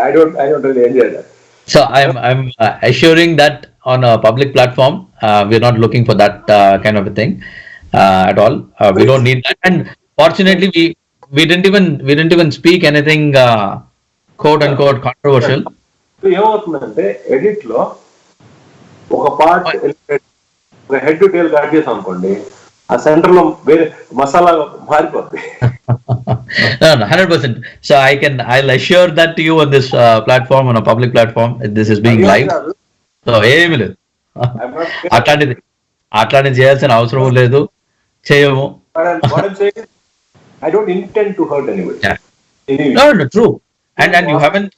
I don't really enjoy that. So I'm assuring that on a public platform, we're not looking for that kind of a thing at all. We don't need that. And fortunately, we didn't even speak anything quote unquote controversial. ఏమవుతుందంటే edit లో ఒక part ఒక head to tile cut చేసాం అనుకోండి, ఆ centre లో వేరే మసాలా మారిపోద్ది. No, 100%. So I'll assure that to you on this platform, on a public platform. This is being live. So ఏమీ లేదు. అట్లాంటిది చేయాల్సిన అవసరం లేదు, చేయము. I don't intend to hurt anybody. No, true. And you haven't,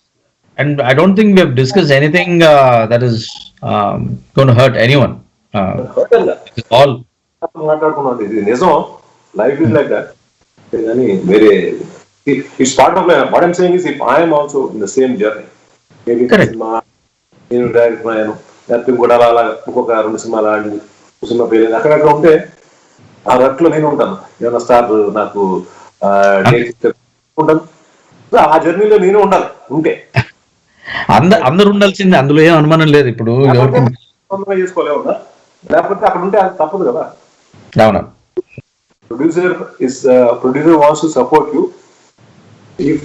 and I don't think we have discussed anything that is going to hurt anyone. It's all. మాట్లాడుకున్నాను, ఇది నిజం. Life is like that. కానీ వేరే it's part of life. What I'm saying is if I am also in the same journey, maybe cinema నేను director అయ్యాను, లేకపోతే కూడా అలా ఇంకొక 2 సినిమాలు ఆడి సినిమా పేరు అక్కడక్కడ ఉంటే ఆ వర్క్ లో నేను ఉంటాను. ఏమైనా స్టార్ నాకు డేట్ ఉంటాను, ఆ జర్నీలో నేను ఉండాలి. ఉంటే అందరు ఉండాల్సింది, అందులో ఏం అనుమానం లేదు. ఇప్పుడు చేసుకోలేము, లేకపోతే అక్కడ ఉంటే అది తప్పదు కదా. అవునా. Producer wants to support you if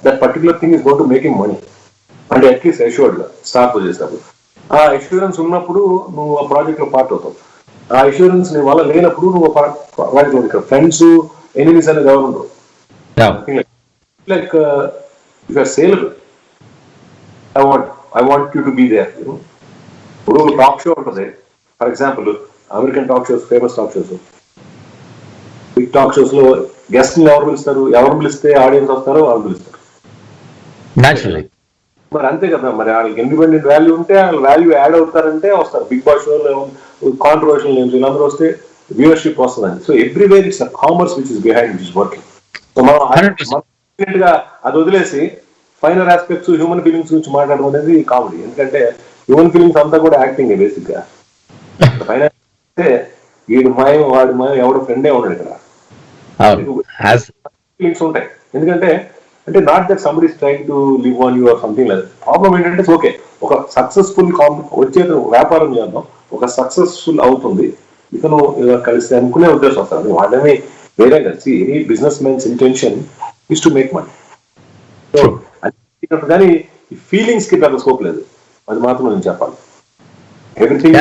that particular thing is going to make him money, అంటే అట్లీస్ట్ అష్యూర్డ్ గా స్టార్ట్ చేసినప్పుడు ఆ అష్యూరెన్స్ ఉన్నప్పుడు నువ్వు ఆ ప్రాజెక్ట్ లో పార్ట్ అవుతావు. ఆ అష్యూరెన్స్ నీ వల్ల లేనప్పుడు నువ్వు వాటిలో ఇక్కడ ఫ్రెండ్స్ ఎనిమీస్ అనేది ఎవరు ఉండవు. Like if are salable, I want you to be there. ఇప్పుడు టాక్ షో ఉంటుంది, for example American talk shows, famous talk shows, big talk shows లో గెస్ట్ ఎవరు పిలుస్తారు, ఎవరు పిలిస్తే ఆడియన్స్ వస్తారో వాళ్ళు పిలుస్తారు. మరి అంతే కదా, మరి వాళ్ళకి ఇండిపెండెంట్ వాల్యూ ఉంటే వాళ్ళ వాల్యూ యాడ్ అవుతారంటే వస్తారు. బిగ్ బాస్ షోలో కాంట్రవర్షియల్ నేమ్స్ వీళ్ళందరూ వస్తే వ్యూవర్షిప్ వస్తుందండి. So everywhere it's a commerce which is behind which is working. So మనం గా అది వదిలేసి ఫైనల్ ఆస్పెక్ట్స్, హ్యూమన్ ఫీలింగ్స్ గురించి మాట్లాడడం అనేది కామెడీ. ఎందుకంటే హ్యూమన్ ఫీలింగ్స్ అంతా కూడా యాక్టింగ్ బేసిక్ గా. ఫైనల్ అంటే వీడు మాయం వాడి మాయం ఎవడు ఫ్రెండే ఉన్నాడు ఇక్కడ. ఫీలింగ్స్ ఉంటాయి, ఎందుకంటే అంటే not that somebody is trying to live on you or something like. Problem ఏంటంటే ఓకే, ఒక సక్సెస్ఫుల్ వచ్చే వ్యాపారం చేద్దాం, ఒక సక్సెస్ఫుల్ అవుతుంది, ఇతను కలిసి అనుకునే ఉద్దేశం వస్తుంది. వాళ్ళని వేరే కలిసి any business mens intention is to make money. So కానీ ఈ ఫీలింగ్స్ కి పెద్ద స్కోప్ లేదు, అది మాత్రం నేను చెప్పాలి. ఎవ్రీథింగ్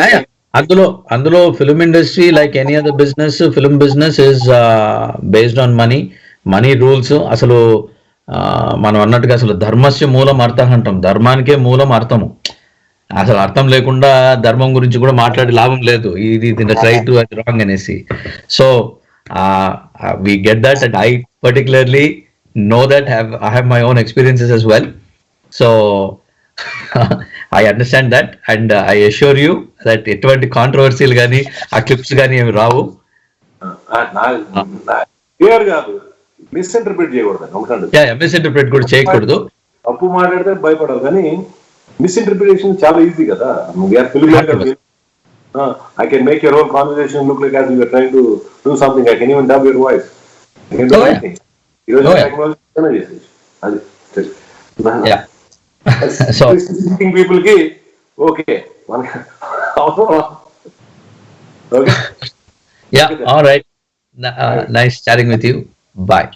అందులో film industry like any other business, film business is based on money rules. అసలు మనం అన్నట్టుగా అసలు ధర్మస్య మూలం అర్థం అంటాం, ధర్మానికే మూలం అర్థము. అసలు అర్థం లేకుండా ధర్మం గురించి కూడా మాట్లాడే లాభం లేదు. ఇది రైట్ అది రాంగ్ అనేసి. So we get that, and I particularly know that I have my own experiences as well. So I understand that, and I assure you that ఎటువంటి కాంట్రవర్సీలు కానీ ఆ క్లిప్స్ కానీ ఏమి రావు. క్లియర్ కాదు, మిస్ఇంటర్ప్రిట్ చేయకూడదు. మిస్ఇంటర్ప్రిట్ కూడా చేయకూడదు. తప్పు మాట్లాడితే భయపడాలి, కానీ మిస్ఇంటర్ప్రిటేషన్ చాలా ఈజీ కదా. I can make your whole conversation look like as you were trying to do something. I can even dub your voice. I can do Oh, yeah. anything. ఈరోజు Oh, yeah. టెక్నాలజీ చేసేసి అది Yeah. So, speaking people కి okay మనకి అవసరం okay yeah. All right. Nice chatting with you. Bye.